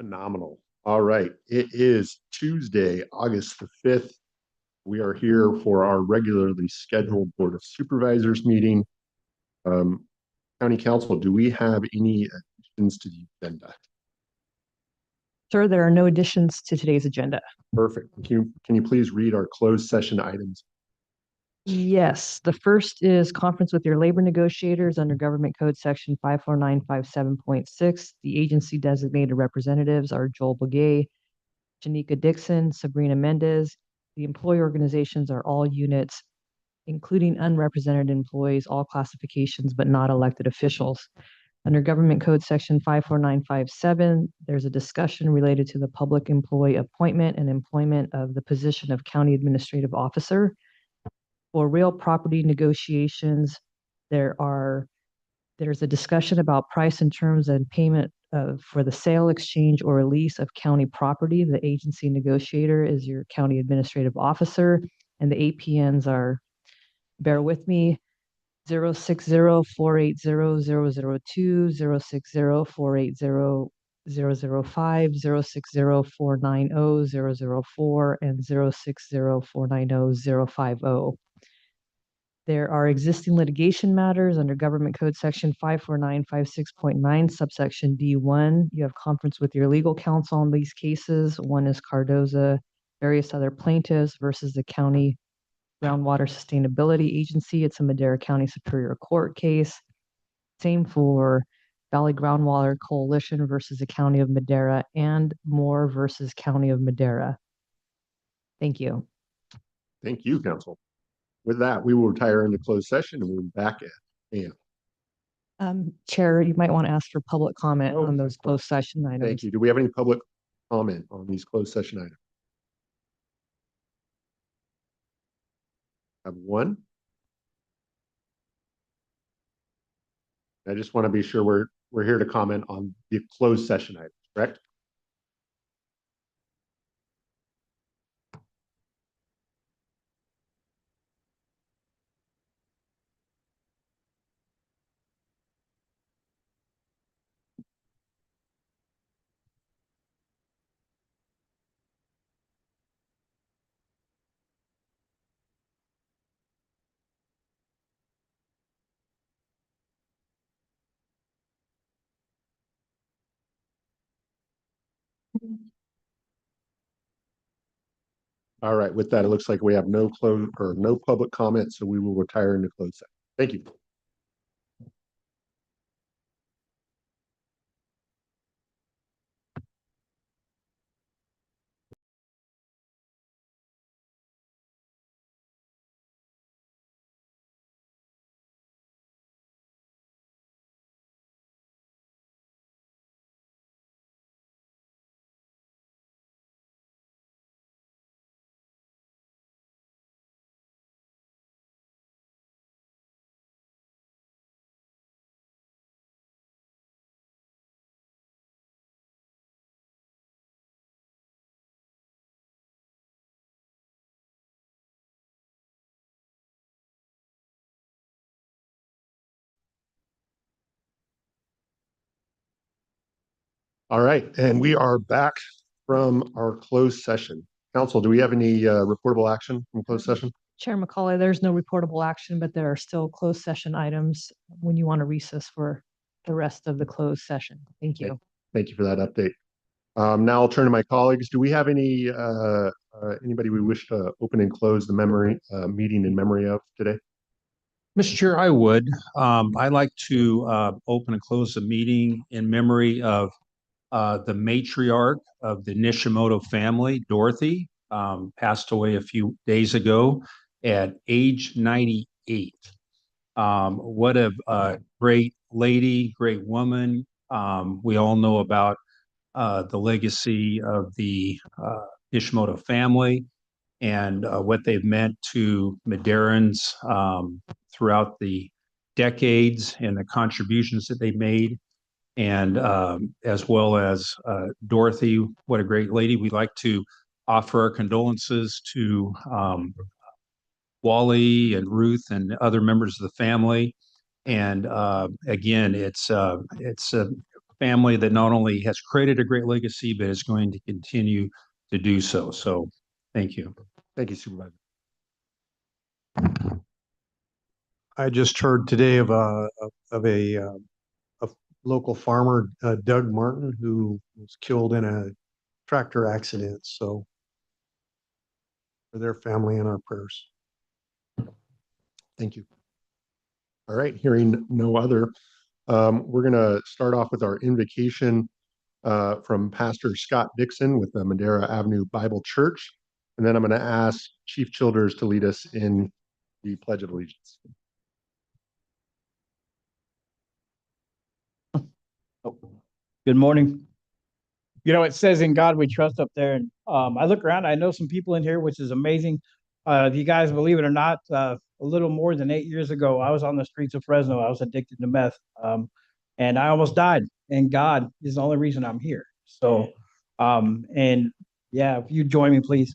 Phenomenal. All right. It is Tuesday, August the 5th. We are here for our regularly scheduled Board of Supervisors meeting. Um, County Council, do we have any additions to the agenda? Sir, there are no additions to today's agenda. Perfect. Can you please read our closed session items? Yes, the first is conference with your labor negotiators under Government Code Section 54957.6. The agency designated representatives are Joel Begay, Janika Dixon, Sabrina Mendez. The employee organizations are all units, including unrepresented employees, all classifications, but not elected officials. Under Government Code Section 54957, there's a discussion related to the public employee appointment and employment of the position of County Administrative Officer. For real property negotiations, there's a discussion about price and terms and payment for the sale, exchange, or release of county property. The agency negotiator is your County Administrative Officer, and the APNs are, bear with me, 060-480-002, 060-480-005, 060-490-004, and 060-490-050. There are existing litigation matters under Government Code Section 54956.9, subsection D1. You have conference with your legal counsel on these cases. One is Cardoza, various other plaintiffs versus the County Groundwater Sustainability Agency. It's a Madera County Superior Court case. Same for Valley Groundwater Coalition versus the County of Madera and Moore versus County of Madera. Thank you. Thank you, Council. With that, we will retire into closed session and we'll be back at AM. Chair, you might want to ask for public comment on those closed session items. Thank you. Do we have any public comment on these closed session items? I have one. I just want to be sure we're here to comment on the closed session items, correct? All right, with that, it looks like we have no public comment, so we will retire into closed session. Thank you. All right, and we are back from our closed session. Council, do we have any reportable action from closed session? Chair McCauley, there's no reportable action, but there are still closed session items when you want to recess for the rest of the closed session. Thank you. Thank you for that update. Now I'll turn to my colleagues. Do we have anybody we wish to open and close the meeting in memory of today? Mr. Chair, I would. I'd like to open and close the meeting in memory of the matriarch of the Nishimoto family, Dorothy, passed away a few days ago at age 98. What a great lady, great woman. We all know about the legacy of the Nishimoto family and what they've meant to Maderans throughout the decades and the contributions that they made. And as well as Dorothy, what a great lady. We'd like to offer our condolences to Wally and Ruth and other members of the family. And again, it's family that not only has created a great legacy, but is going to continue to do so. So thank you. Thank you, Supervisor. I just heard today of a local farmer, Doug Martin, who was killed in a tractor accident. So for their family in our prayers. Thank you. All right, hearing no other, we're going to start off with our invocation from Pastor Scott Dixon with the Madera Avenue Bible Church. And then I'm going to ask Chief Childers to lead us in the Pledge of Allegiance. Good morning. You know, it says in God we trust up there. And I look around, I know some people in here, which is amazing. If you guys believe it or not, a little more than 8 years ago, I was on the streets of Fresno. I was addicted to meth. And I almost died. And God is the only reason I'm here. So, and yeah, if you join me, please.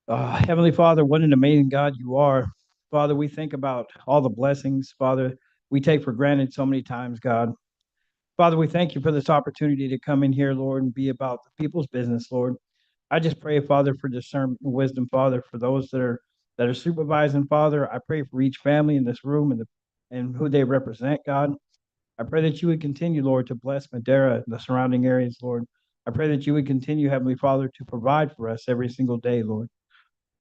Heavenly Father, what an amazing God you are. Father, we think about all the blessings, Father, we take for granted so many times, God. Father, we thank you for this opportunity to come in here, Lord, and be about the people's business, Lord. I just pray, Father, for discernment and wisdom, Father, for those that are supervising, Father. I pray for each family in this room and who they represent, God. I pray that you would continue, Lord, to bless Madera and the surrounding areas, Lord. I pray that you would continue, Heavenly Father, to provide for us every single day, Lord.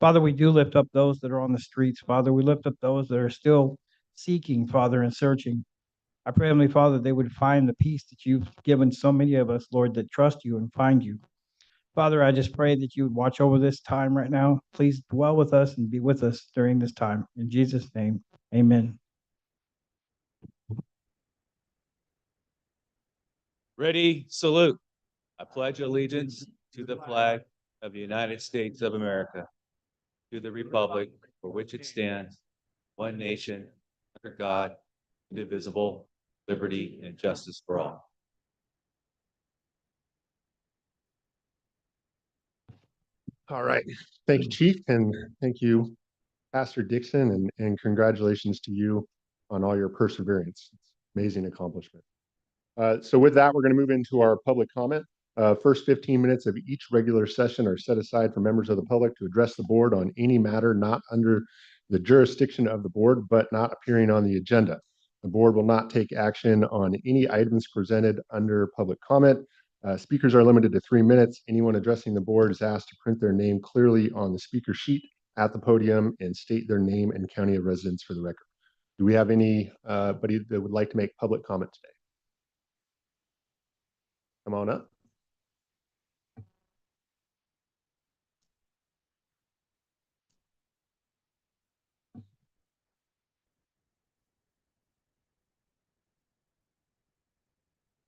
Father, we do lift up those that are on the streets, Father. We lift up those that are still seeking, Father, and searching. I pray, Heavenly Father, they would find the peace that you've given so many of us, Lord, that trust you and find you. Father, I just pray that you would watch over this time right now. Please dwell with us and be with us during this time. In Jesus' name, amen. Ready, salute. I pledge allegiance to the flag of the United States of America, to the republic for which it stands, one nation, under God, indivisible, liberty and justice for all. All right. Thank you, Chief, and thank you, Pastor Dixon, and congratulations to you on all your perseverance. It's amazing accomplishment. So with that, we're going to move into our public comment. First 15 minutes of each regular session are set aside for members of the public to address the board on any matter not under the jurisdiction of the board, but not appearing on the agenda. The board will not take action on any items presented under public comment. Speakers are limited to 3 minutes. Anyone addressing the board is asked to print their name clearly on the speaker sheet at the podium and state their name and county of residence for the record. Do we have anybody that would like to make public comment today? Come on up.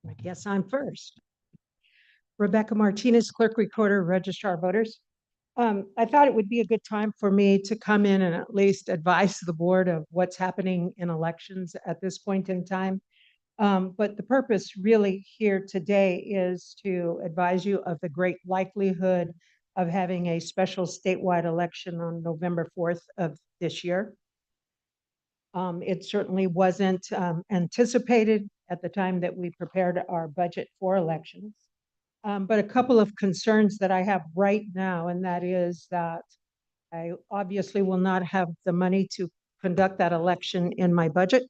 I guess I'm first. Rebecca Martinez, Clerk Recorder, Registrar of Voters. I thought it would be a good time for me to come in and at least advise the board of what's happening in elections at this point in time. But the purpose really here today is to advise you of the great likelihood of having a special statewide election on November 4th of this year. It certainly wasn't anticipated at the time that we prepared our budget for elections. But a couple of concerns that I have right now, and that is that I obviously will not have the money to conduct that election in my budget.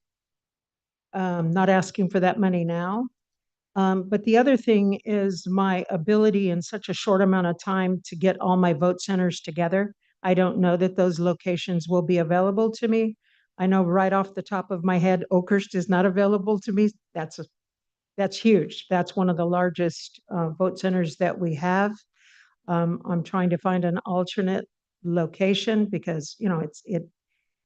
Not asking for that money now. But the other thing is my ability in such a short amount of time to get all my vote centers together. I don't know that those locations will be available to me. I know right off the top of my head, Oakhurst is not available to me. That's huge. That's one of the largest vote centers that we have. I'm trying to find an alternate location because, you know,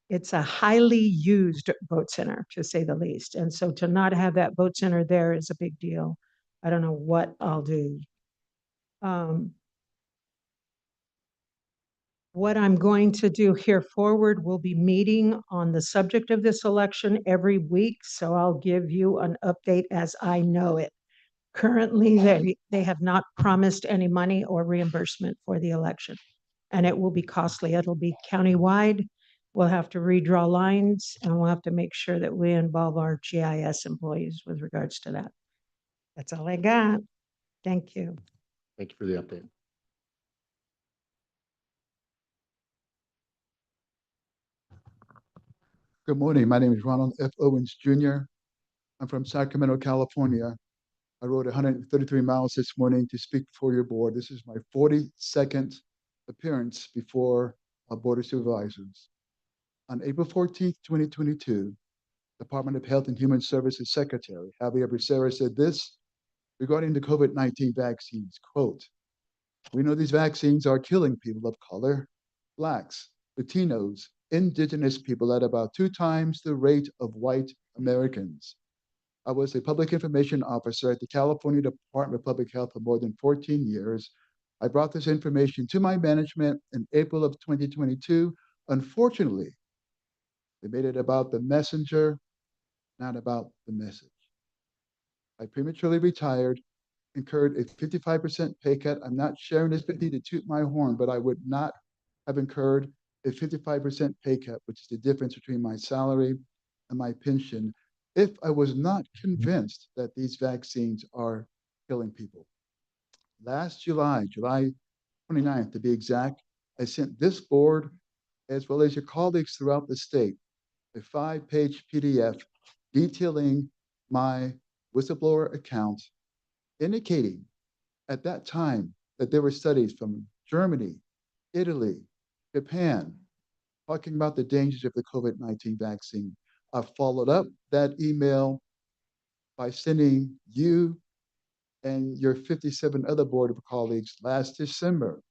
it's a highly used vote center, to say the least. And so to not have that vote center there is a big deal. I don't know what I'll do. What I'm going to do here forward will be meeting on the subject of this election every week. So I'll give you an update as I know it. Currently, they have not promised any money or reimbursement for the election, and it will be costly. It'll be countywide. We'll have to redraw lines, and we'll have to make sure that we involve our GIS employees with regards to that. That's all I got. Thank you. Thank you for the update. Good morning. My name is Ronald F. Owens Jr. I'm from Sacramento, California. I rode 133 miles this morning to speak before your board. This is my 42nd appearance before our Board of Supervisors. On April 14th, 2022, Department of Health and Human Services Secretary Javier Becerra said this regarding the COVID-19 vaccines, quote, "We know these vaccines are killing people of color, Blacks, Latinos, Indigenous people at about 2 times the rate of white Americans. I was a public information officer at the California Department of Public Health for more than 14 years. I brought this information to my management in April of 2022. Unfortunately, they made it about the messenger, not about the message. I prematurely retired, incurred a 55% pay cut. I'm not sharing this with you to toot my horn, but I would not have incurred a 55% pay cut, which is the difference between my salary and my pension, if I was not convinced that these vaccines are killing people. Last July 29th to be exact, I sent this board, as well as your colleagues throughout the state, a 5-page PDF detailing my whistleblower account, indicating at that time that there were studies from Germany, Italy, Japan, talking about the dangers of the COVID-19 vaccine. I followed up that email by sending you and your 57 other board of colleagues last December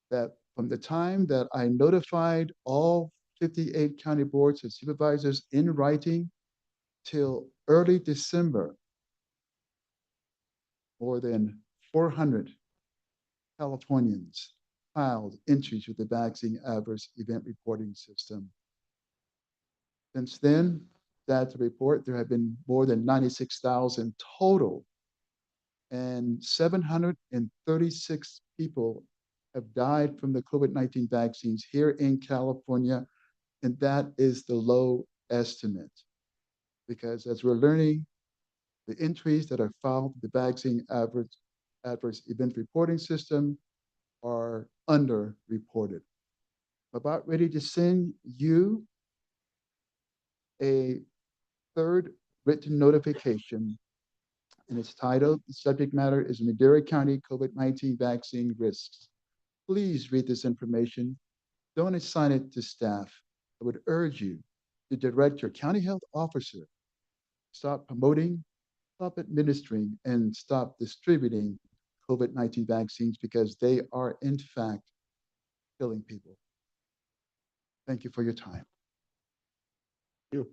that from the time that I notified all 58 county boards of supervisors in writing till early December, more than 400 Californians filed entries with the vaccine adverse event reporting system. Since then, that's a report, there have been more than 96,000 total, and 736 people have died from the COVID-19 vaccines here in California, and that is the low estimate. Because as we're learning, the entries that are filed with the vaccine adverse event reporting system are underreported. I'm about ready to send you a third written notification, and it's titled, the subject matter is Madera County COVID-19 vaccine risks. Please read this information. Don't assign it to staff. I would urge you to direct your county health officer, stop promoting, stop administering, and stop distributing COVID-19 vaccines because they are in fact killing people. Thank you for your time. Thank you.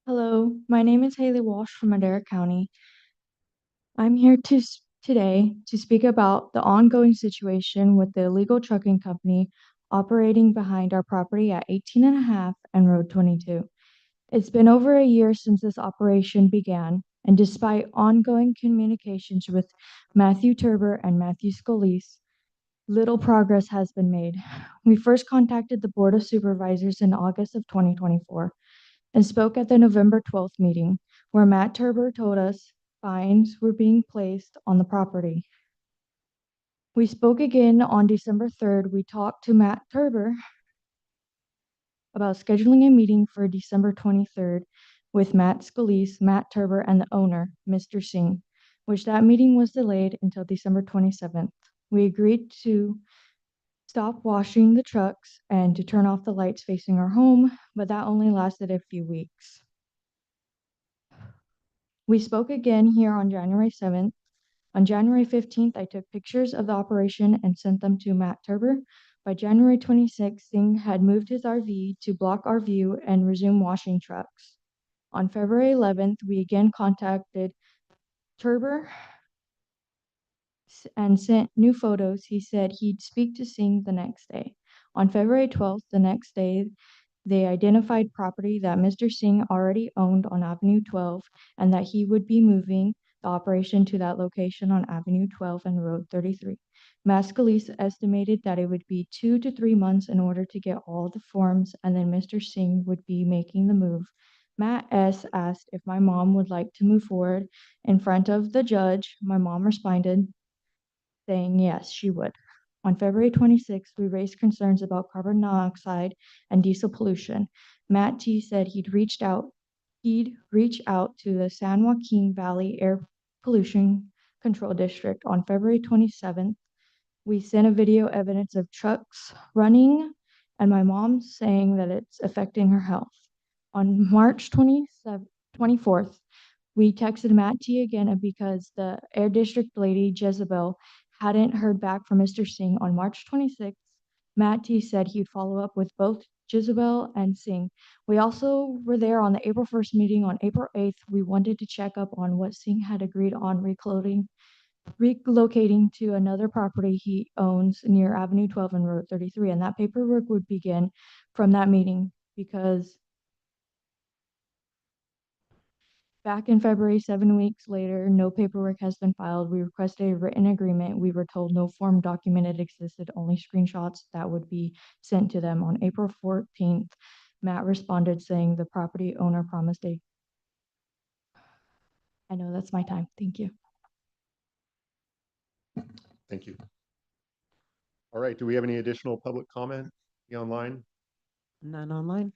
Hello, my name is Haley Walsh from Madera County. I'm here today to speak about the ongoing situation with the illegal trucking company operating behind our property at 18.5 and Road 22. It's been over a year since this operation began, and despite ongoing communications with Matthew Turber and Matthew Scalise, little progress has been made. We first contacted the Board of Supervisors in August of 2024 and spoke at the November 12th meeting, where Matt Turber told us fines were being placed on the property. We spoke again on December 3rd. We talked to Matt Turber about scheduling a meeting for December 23rd with Matt Scalise, Matt Turber, and the owner, Mr. Singh, which that meeting was delayed until December 27th. We agreed to stop washing the trucks and to turn off the lights facing our home, but that only lasted a few weeks. We spoke again here on January 7th. On January 15th, I took pictures of the operation and sent them to Matt Turber. By January 26th, Singh had moved his RV to block our view and resume washing trucks. On February 11th, we again contacted Turber and sent new photos. He said he'd speak to Singh the next day. On February 12th, the next day, they identified property that Mr. Singh already owned on Avenue 12 and that he would be moving the operation to that location on Avenue 12 and Road 33. Mascalise estimated that it would be 2 to 3 months in order to get all the forms, and then Mr. Singh would be making the move. Matt S. asked if my mom would like to move forward in front of the judge. My mom responded, saying yes, she would. On February 26th, we raised concerns about carbon monoxide and diesel pollution. Matt T. said he'd reach out to the San Joaquin Valley Air Pollution Control District. On February 27th, we sent a video evidence of trucks running and my mom saying that it's affecting her health. On March 24th, we texted Matt T again because the Air District lady, Jezebel, hadn't heard back from Mr. Singh. On March 26th, Matt T said he'd follow up with both Jezebel and Singh. We also were there on the April 1st meeting. On April 8th, we wanted to check up on what Singh had agreed on relocating to another property he owns near Avenue 12 and Road 33. And that paperwork would begin from that meeting because back in February, 7 weeks later, no paperwork has been filed. We requested a written agreement. We were told no form documented existed, only screenshots that would be sent to them. On April 14th, Matt responded saying the property owner promised a. I know that's my time. Thank you. Thank you. All right, do we have any additional public comment online? None online.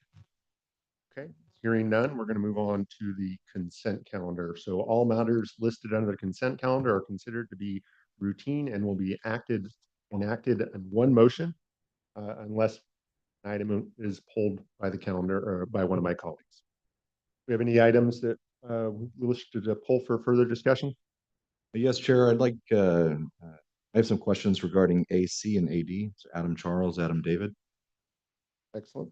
Okay, hearing none, we're going to move on to the consent calendar. So all matters listed under the consent calendar are considered to be routine and will be enacted in one motion unless an item is pulled by the calendar or by one of my colleagues. Do we have any items that we wish to pull for further discussion? Yes, Chair, I have some questions regarding AC and AD. So Adam Charles, Adam David. Excellent.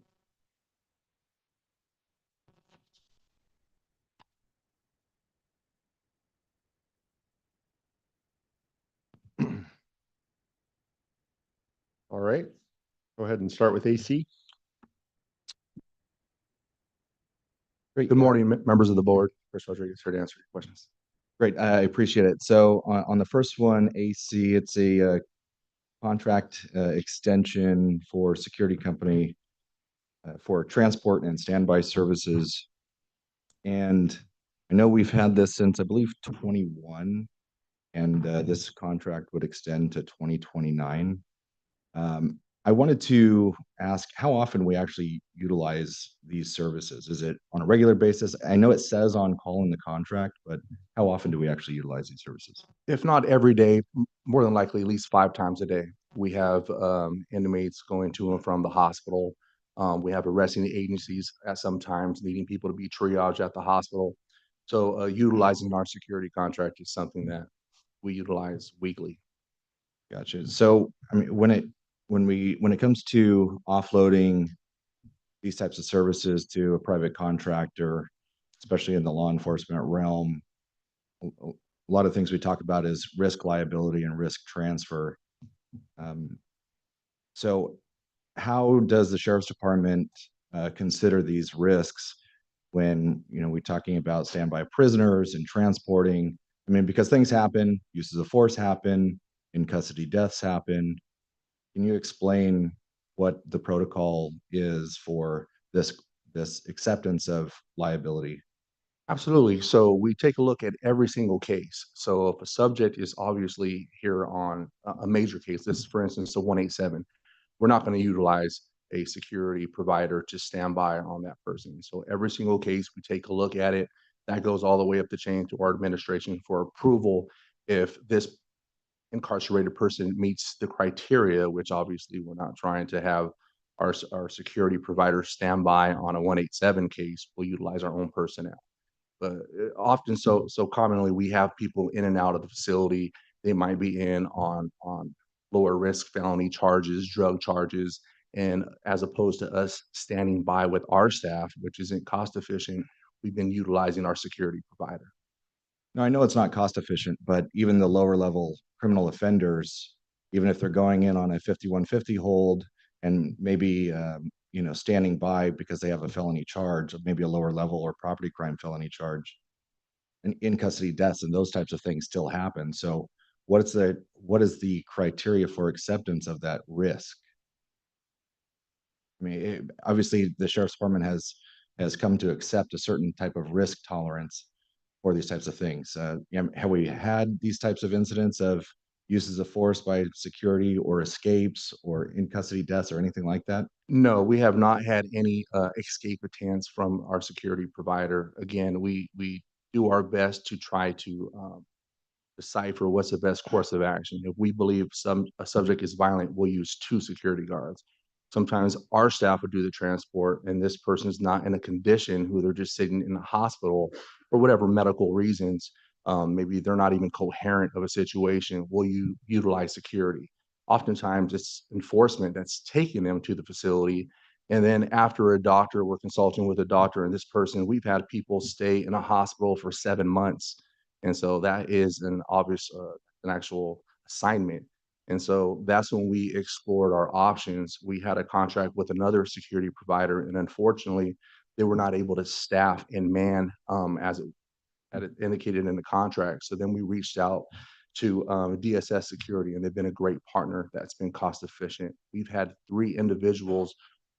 All right, go ahead and start with AC. Great. Good morning, members of the board. Chris Rodriguez here to answer your questions. Great, I appreciate it. So on the first one, AC, it's a contract extension for security company for transport and standby services. And I know we've had this since, I believe, 21, and this contract would extend to 2029. I wanted to ask how often we actually utilize these services. Is it on a regular basis? I know it says on call in the contract, but how often do we actually utilize these services? If not every day, more than likely at least 5 times a day. We have inmates going to and from the hospital. We have arresting agencies at some times needing people to be triaged at the hospital. So utilizing our security contract is something that we utilize weekly. Gotcha. So I mean, when it comes to offloading these types of services to a private contractor, especially in the law enforcement realm, a lot of things we talk about is risk liability and risk transfer. So how does the sheriff's department consider these risks when, we're talking about standby prisoners and transporting? I mean, because things happen, uses of force happen, in custody deaths happen. Can you explain what the protocol is for this acceptance of liability? Absolutely. So we take a look at every single case. So if a subject is obviously here on a major case, this is for instance, a 187, we're not going to utilize a security provider to stand by on that person. So every single case, we take a look at it. That goes all the way up the chain to our administration for approval. If this incarcerated person meets the criteria, which obviously we're not trying to have our security provider stand by on a 187 case, we'll utilize our own personnel. But often so commonly we have people in and out of the facility. They might be in on lower risk felony charges, drug charges, and as opposed to us standing by with our staff, which isn't cost efficient, we've been utilizing our security provider. Now, I know it's not cost efficient, but even the lower level criminal offenders, even if they're going in on a 5150 hold and maybe standing by because they have a felony charge, maybe a lower level or property crime felony charge, in custody deaths and those types of things still happen. So what is the criteria for acceptance of that risk? I mean, obviously the sheriff's department has come to accept a certain type of risk tolerance for these types of things. Have we had these types of incidents of uses of force by security or escapes or in custody deaths or anything like that? No, we have not had any escape attempts from our security provider. Again, we do our best to try to decipher what's the best course of action. If we believe a subject is violent, we'll use 2 security guards. Sometimes our staff would do the transport, and this person is not in a condition who they're just sitting in the hospital for whatever medical reasons. Maybe they're not even coherent of a situation. Will you utilize security? Oftentimes, it's enforcement that's taking them to the facility. And then after we're consulting with a doctor, and this person, we've had people stay in a hospital for 7 months. And so that is an obvious, an actual assignment. And so that's when we explored our options. We had a contract with another security provider, and unfortunately, they were not able to staff and man as it indicated in the contract. So then we reached out to DSS Security, and they've been a great partner that's been cost efficient. We've had 3 individuals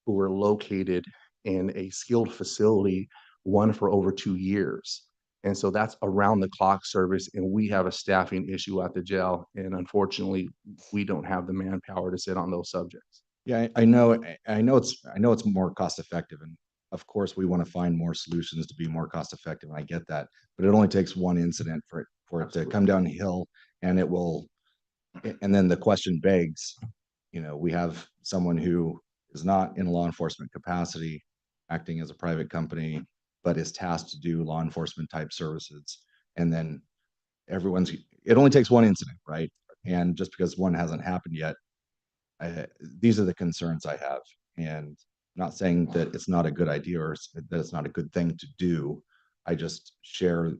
who were located in a skilled facility, one for over 2 years. And so that's around the clock service, and we have a staffing issue at the jail. And unfortunately, we don't have the manpower to sit on those subjects. Yeah, I know it's more cost effective, and of course we want to find more solutions to be more cost effective, and I get that. But it only takes one incident for it to come downhill, and and then the question begs, we have someone who is not in a law enforcement capacity, acting as a private company, but is tasked to do law enforcement type services. And then it only takes one incident, right? And just because one hasn't happened yet, these are the concerns I have. And I'm not saying that it's not a good idea or that it's not a good thing to do. I'm just sharing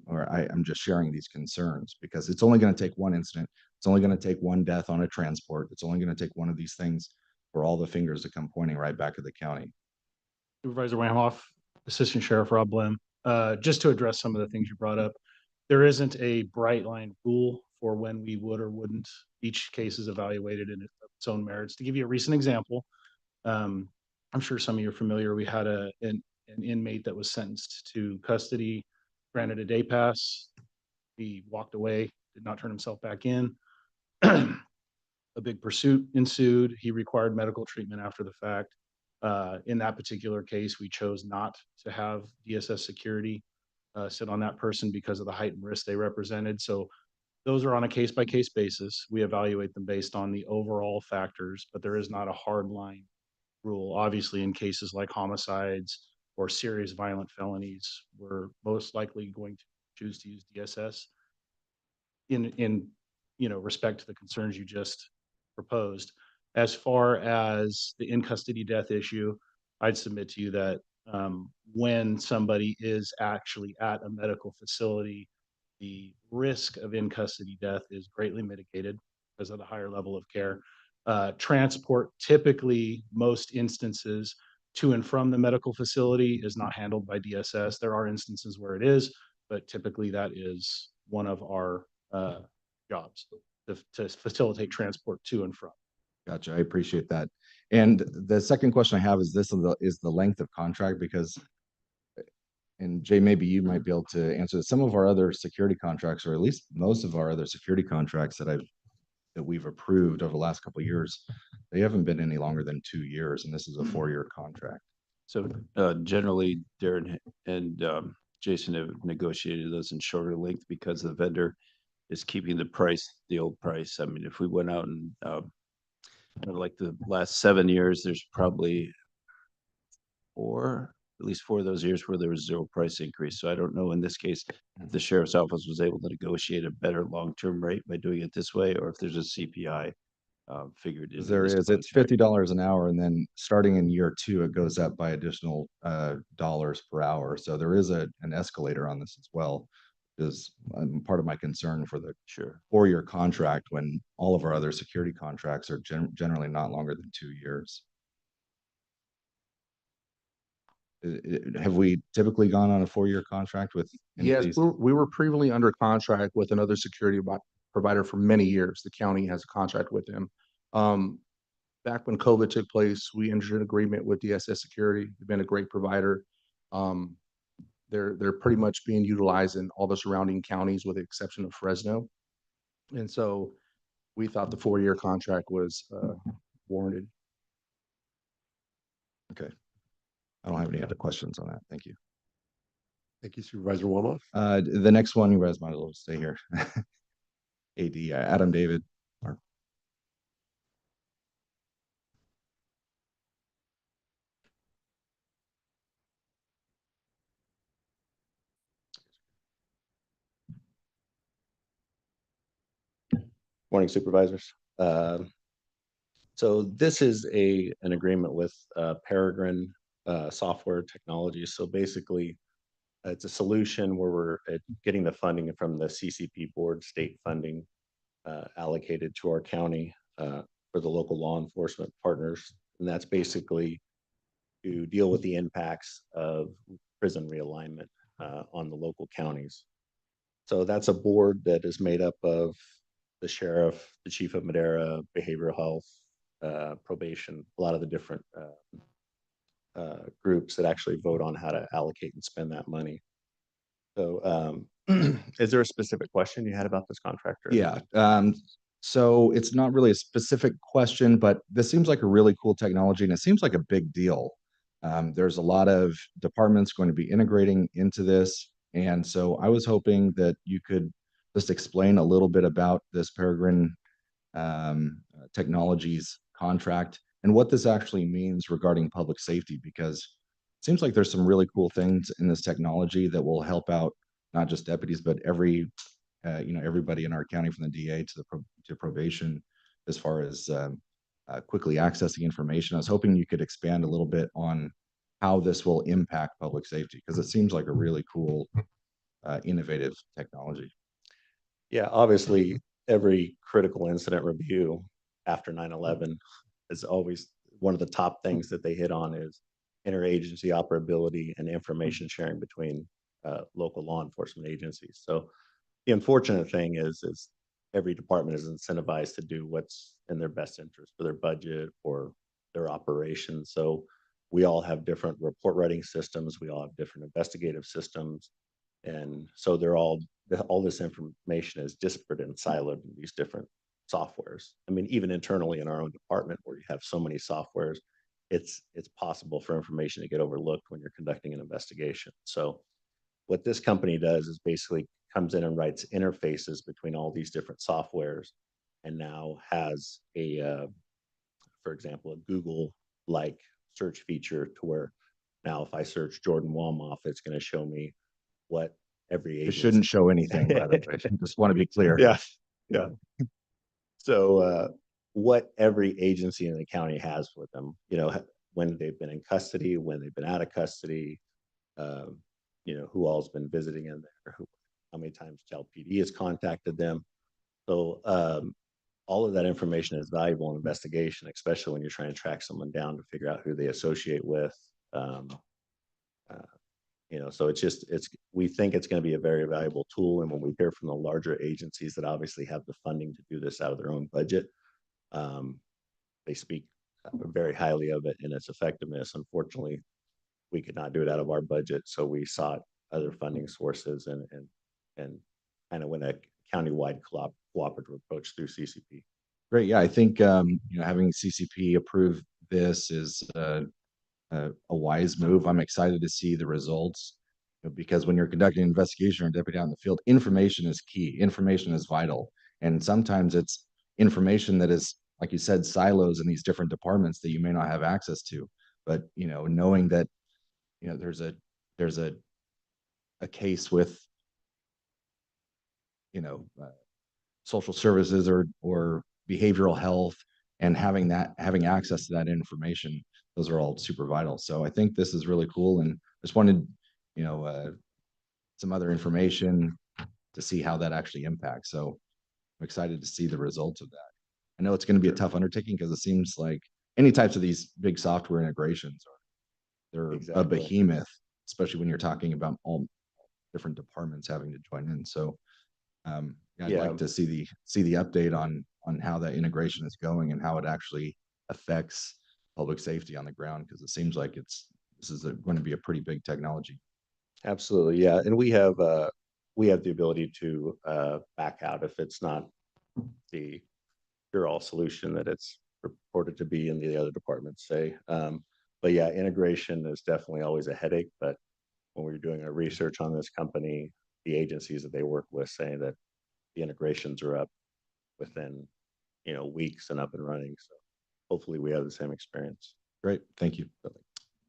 these concerns because it's only going to take one incident. It's only going to take one death on a transport. It's only going to take one of these things for all the fingers to come pointing right back at the county. Supervisor Wamhoff, Assistant Sheriff Rob Blim. Just to address some of the things you brought up, there isn't a bright line rule for when we would or wouldn't. Each case is evaluated in its own merits. To give you a recent example, I'm sure some of you are familiar. We had an inmate that was sentenced to custody, granted a day pass. He walked away, did not turn himself back in. A big pursuit ensued. He required medical treatment after the fact. In that particular case, we chose not to have DSS security sit on that person because of the heightened risk they represented. So those are on a case-by-case basis. We evaluate them based on the overall factors, but there is not a hard line rule. Obviously, in cases like homicides or serious violent felonies, we're most likely going to choose to use DSS in respect to the concerns you just proposed. As far as the in custody death issue, I'd submit to you that when somebody is actually at a medical facility, the risk of in custody death is greatly mitigated because of the higher level of care. Transport, typically, most instances to and from the medical facility is not handled by DSS. There are instances where it is, but typically that is one of our jobs to facilitate transport to and from. Gotcha. I appreciate that. And the second question I have is the length of contract, because, and Jay, maybe you might be able to answer this. Some of our other security contracts, or at least most of our other security contracts that we've approved over the last couple of years, they haven't been any longer than 2 years, and this is a 4-year contract. So generally, Darren and Jason have negotiated those in shorter length because the vendor is keeping the old price. I mean, if we went out and like the last 7 years, there's probably at least 4 of those years where there was 0 price increase. So I don't know in this case if the sheriff's office was able to negotiate a better long-term rate by doing it this way, or if there's a CPI figured in. There is. It's $50 an hour, and then starting in year 2, it goes up by additional dollars per hour. So there is an escalator on this as well. Is part of my concern for the 4-year contract when all of our other security contracts are generally not longer than 2 years. Have we typically gone on a 4-year contract with any of Yes, these? we were previously under contract with another security provider for many years. The county has a contract with them. Back when COVID took place, we entered an agreement with DSS Security. They've been a great provider. Um, they're pretty much being utilized in all the surrounding counties with the exception of Fresno. And so we thought the 4-year contract was warranted. Okay. I don't have any other questions on that. Thank you. Thank you, Supervisor Walmoff. The next one, you guys might as well stay here. AD, Adam David. Morning Supervisors. So this is an agreement with Peregrine Software Technologies. So basically, it's a solution where we're getting the funding from the CCP board, state funding allocated to our county for the local law enforcement partners. And that's basically to deal with the impacts of prison realignment on the local counties. So that's a board that is made up of the sheriff, the chief of Madera, behavioral health, probation, a lot of the different groups that actually vote on how to allocate and spend that money. So is there a specific question you had about this contract? Yeah. So it's not really a specific question, but this seems like a really cool technology and it seems like a big deal. There's a lot of departments going to be integrating into this. And so I was hoping that you could just explain a little bit about this Peregrine Technologies contract and what this actually means regarding public safety, because it seems like there's some really cool things in this technology that will help out not just deputies, but everybody in our county from the DA to probation as far as quickly accessing information. I was hoping you could expand a little bit on how this will impact public safety, because it seems like a really cool, innovative technology. Yeah, obviously, every critical incident review after 9/11 is always one of the top things that they hit on is interagency operability and information sharing between local law enforcement agencies. So the unfortunate thing is every department is incentivized to do what's in their best interest for their budget or their operations. So we all have different report writing systems. We all have different investigative systems. And so all this information is disparate and siloed in these different softwares. I mean, even internally in our own department where you have so many softwares, it's possible for information to get overlooked when you're conducting an investigation. So what this company does is basically comes in and writes interfaces between all these different softwares and now has for example, a Google-like search feature to where now if I search Jordan Walmoff, it's going to show me what every It shouldn't show anything, by the way. Just want to be clear. Yeah, yeah. So what every agency in the county has with them, when they've been in custody, when they've been out of custody, who all's been visiting in there, how many times Cal PD has contacted them. So all of that information is valuable in investigation, especially when you're trying to track someone down to figure out who they associate with. So we think it's going to be a very valuable tool. And when we hear from the larger agencies that obviously have the funding to do this out of their own budget, they speak very highly of it and its effectiveness. Unfortunately, we could not do it out of our budget, so we sought other funding sources and kind of went a countywide cooperative approach through CCP. Great. Yeah, I think having CCP approve this is a wise move. I'm excited to see the results, because when you're conducting an investigation or deputy out in the field, information is key. Information is vital, and sometimes it's information that is, like you said, silos in these different departments that you may not have access to. But knowing that there's a case with social services or behavioral health, and having access to that information, those are all super vital. So I think this is really cool, and just wanted some other information to see how that actually impacts. So I'm excited to see the results of that. I know it's going to be a tough undertaking because it seems like any types of these big software integrations they're a Exactly. behemoth, especially when you're talking about all different departments having to join in. So yeah, I'd Yeah. like to see the update on how that integration is going and how it actually affects public safety on the ground, because it seems like this is going to be a pretty big technology. Absolutely, yeah, and we have the ability to back out if it's not the cure-all solution that it's purported to be in the other departments say. But yeah, integration is definitely always a headache, but when we were doing our research on this company, the agencies that they work with saying that the integrations are up within, weeks and up and running. So hopefully we have the same experience. Great, thank you.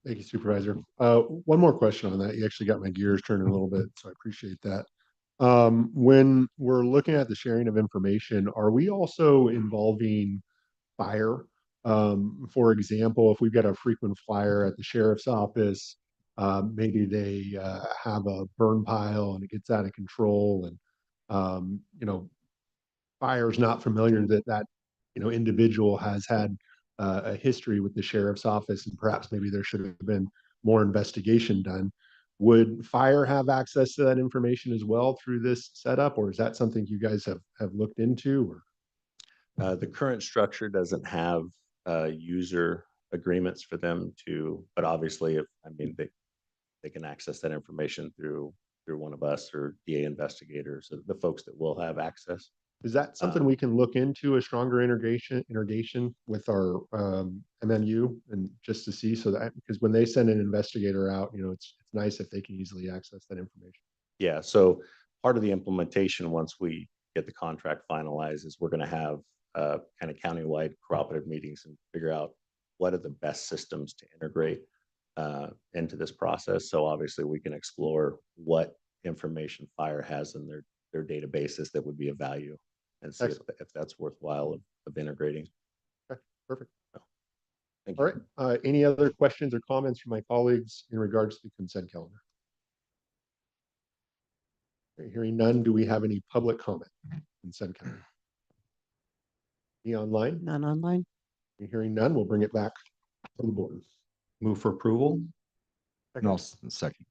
Thank you, Supervisor. One more question on that. You actually got my gears turning a little bit, so I appreciate that. When we're looking at the sharing of information, are we also involving fire? For example, if we've got a frequent flyer at the sheriff's office, maybe they have a burn pile and it gets out of control, and fire's not familiar that individual has had a history with the sheriff's office, and perhaps maybe there should have been more investigation done. Would fire have access to that information as well through this setup, or is that something you guys have looked into? Or The current structure doesn't have user agreements for them to, but obviously, they can access that information through one of us or DA investigators, the folks that will have access. is that something we can look into, a stronger integration with our MMU, and just to see, so that, because when they send an investigator out, it's nice if they can easily access that information. Yeah, so part of the implementation, once we get the contract finalized, is we're going to have kind of countywide cooperative meetings and figure out what are the best systems to integrate into this process. So obviously we can explore what information fire has in their databases that would be of value, and see if that's worthwhile of integrating. Okay, perfect. Thank All you. right. Any other questions or comments from my colleagues in regards to the consent calendar? Okay, hearing none, do we have any public comment? Consent calendar. Any online? None online. Hearing none, we'll bring it back to the board. Move for approval? No, second.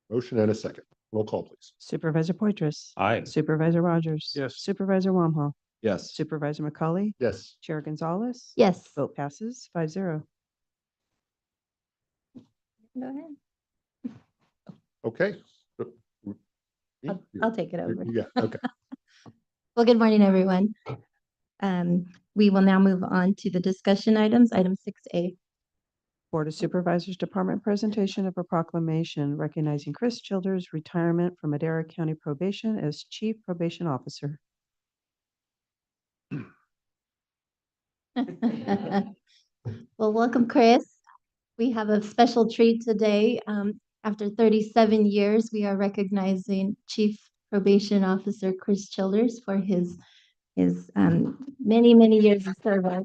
Motion and a second. Roll call, please. Supervisor Poitras. Aye. Supervisor Rogers. Yes. Supervisor Wamhaugh. Yes. Supervisor McCauley. Yes. Chair Gonzalez. Yes. Vote passes 5-0. Go ahead. Okay. I'll take it over. Yeah, okay. Well, good morning, everyone. We will now move on to the discussion items, item 6A. Board of Supervisors Department presentation of a proclamation recognizing Chris Childers' retirement from Madera County Probation as Chief Probation Officer. Well, welcome, Chris. We have a special treat today. After 37 years, we are recognizing Chief Probation Officer Chris Childers for his many, many years of service.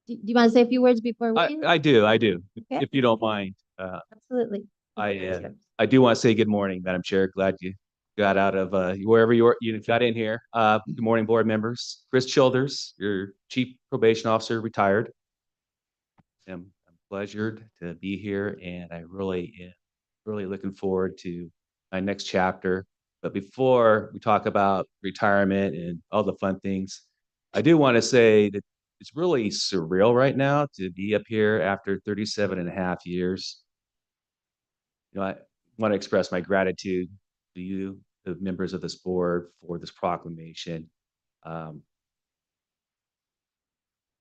Do you want to say a few words before we? I do. Okay. If you don't mind. Absolutely. I do want to say good morning, Madam Chair. Glad you got out of wherever you got in here. Good morning, board members. Chris Childers, your Chief Probation Officer, retired. I'm pleasured to be here, and I really am really looking forward to my next chapter. But before we talk about retirement and all the fun things, I do want to say that it's really surreal right now to be up here after 37 and a half years. I want to express my gratitude to you, the members of this board, for this proclamation. From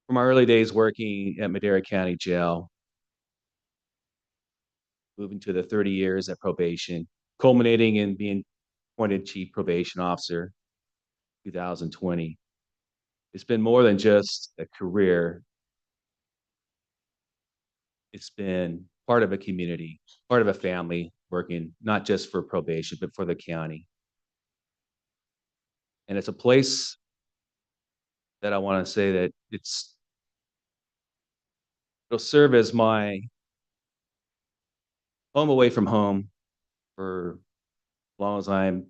my early days working at Madera County Jail, moving to the 30 years at probation, culminating in being appointed Chief Probation Officer 2020. It's been more than just a career. It's been part of a community, part of a family, working not just for probation, but for the county. And it's a place that I want to say that it'll serve as my home away from home for as long as I'm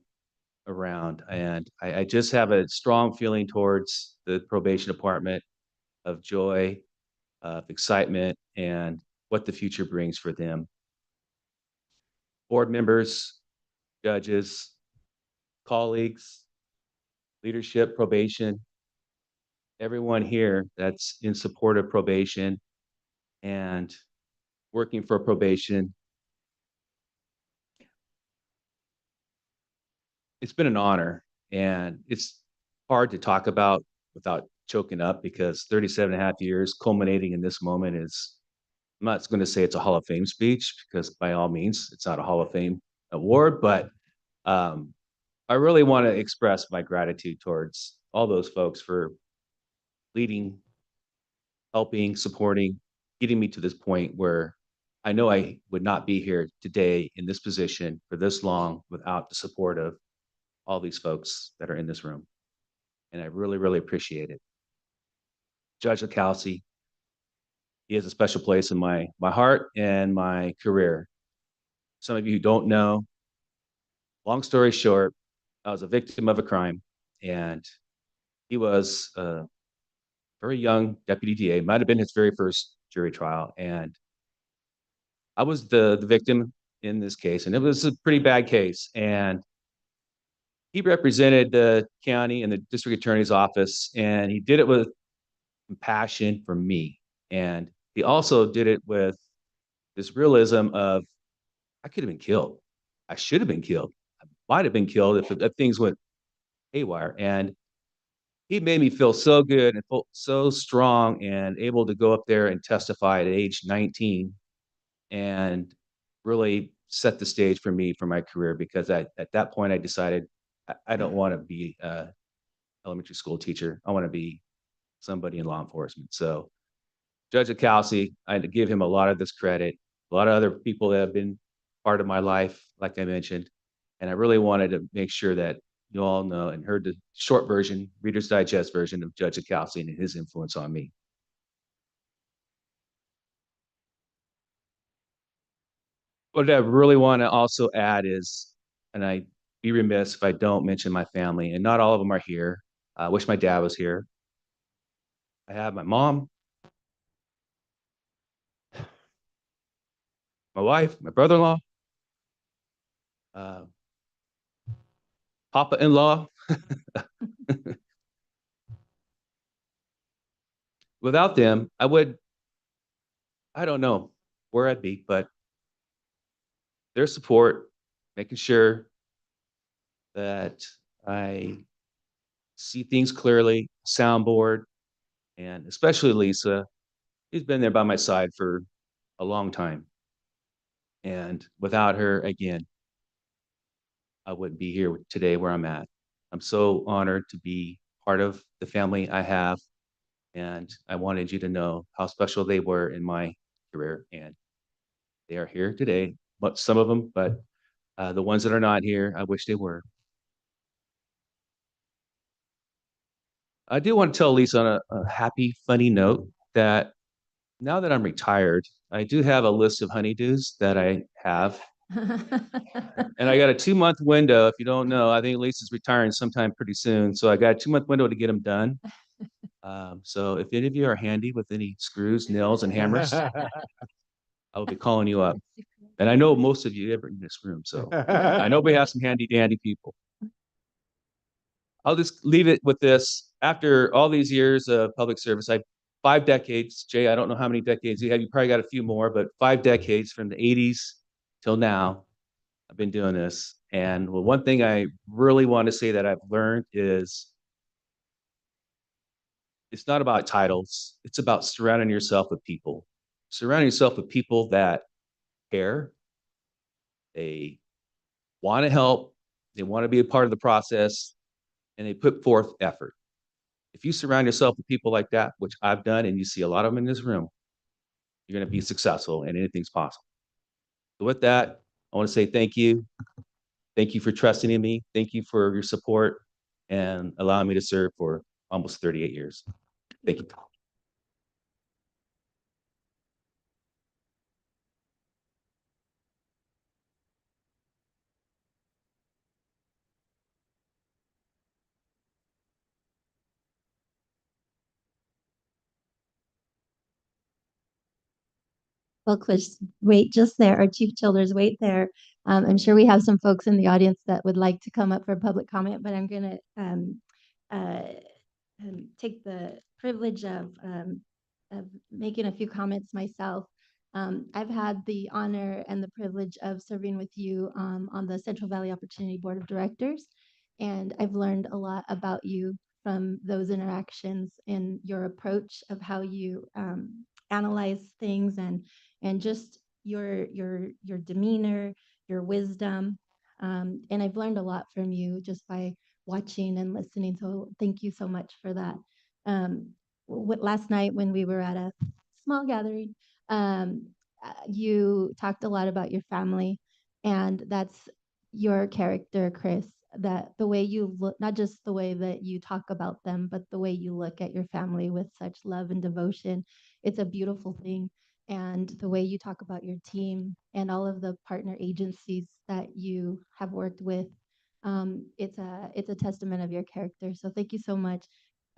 around. And I just have a strong feeling towards the probation department of joy, of excitement, and what the future brings for them. Board members, judges, colleagues, leadership, probation, everyone here that's in support of probation and working for probation. It's been an honor, and it's hard to talk about without choking up because 37 and a half years culminating in this moment is, I'm not going to say it's a Hall of Fame speech because by all means, it's not a Hall of Fame award, but I really want to express my gratitude towards all those folks for leading, helping, supporting, getting me to this point where I know I would not be here today in this position for this long without the support of all these folks that are in this room. And I really, really appreciate it. Judge LaCalci, he has a special place in my heart and my career. Some of you who don't know, long story short, I was a victim of a crime, and he was a very young deputy DA, might have been his very first jury trial. And I was the victim in this case, and it was a pretty bad case. And he represented the county and the district attorney's office, and he did it with compassion for me. And he also did it with this realism of, I could have been killed. I should have been killed. I might have been killed if things went haywire. And he made me feel so good and felt so strong and able to go up there and testify at age 19 and really set the stage for me for my career, because at that point I decided I don't want to be an elementary school teacher. I want to be somebody in law enforcement. So Judge Acalsi, I had to give him a lot of this credit, a lot of other people that have been part of my life, like I mentioned. And I really wanted to make sure that you all know and heard the short version, Reader's Digest version of Judge Acalsi and his influence on me. What I really want to also add is, and I'd be remiss if I don't mention my family, and not all of them are here. I wish my dad was here. I have my mom, my wife, my brother-in-law, uh, papa-in-law. Without them, I don't know where I'd be, but their support, making sure that I see things clearly, soundboard, and especially Lisa, she's been there by my side for a long time. And without her, again, I wouldn't be here today where I'm at. I'm so honored to be part of the family I have, and I wanted you to know how special they were in my career, and they are here today, but some of them, but the ones that are not here, I wish they were. I do want to tell Lisa on a happy, funny note that now that I'm retired, I do have a list of honeydews that I have. And I got a 2-month window. If you don't know, I think Lisa's retiring sometime pretty soon. So I got a 2-month window to get them done. So if any of you are handy with any screws, nails, and hammers, I will be calling you up. And I know most of you ever in this room. So I know we have some handy dandy people. I'll just leave it with this. After all these years of public service, 5 decades. Jay, I don't know how many decades you have. You probably got a few more, but 5 decades from the 80s till now, I've been doing this. And well, one thing I really want to say that I've learned is it's not about titles. It's about surrounding yourself with people. Surrounding yourself with people that care. They want to help. They want to be a part of the process, and they put forth effort. If you surround yourself with people like that, which I've done, and you see a lot of them in this room, you're going to be successful and anything's possible. So with that, I want to say thank you. Thank you for trusting in me. Thank you for your support and allowing me to serve for almost 38 years. Thank you. Well, Chris, wait just there. Our Chief Childers, wait there. I'm sure we have some folks in the audience that would like to come up for public comment, but I'm going to take the privilege of making a few comments myself. I've had the honor and the privilege of serving with you on the Central Valley Opportunity Board of Directors, and I've learned a lot about you from those interactions and your approach of how you analyze things and just your demeanor, your wisdom. And I've learned a lot from you just by watching and listening. So thank you so much for that. Last night when we were at a small gathering, you talked a lot about your family, and that's your character, Chris. That the way you look, not just the way that you talk about them, but the way you look at your family with such love and devotion. It's a beautiful thing. And the way you talk about your team and all of the partner agencies that you have worked with, it's a testament of your character. So thank you so much.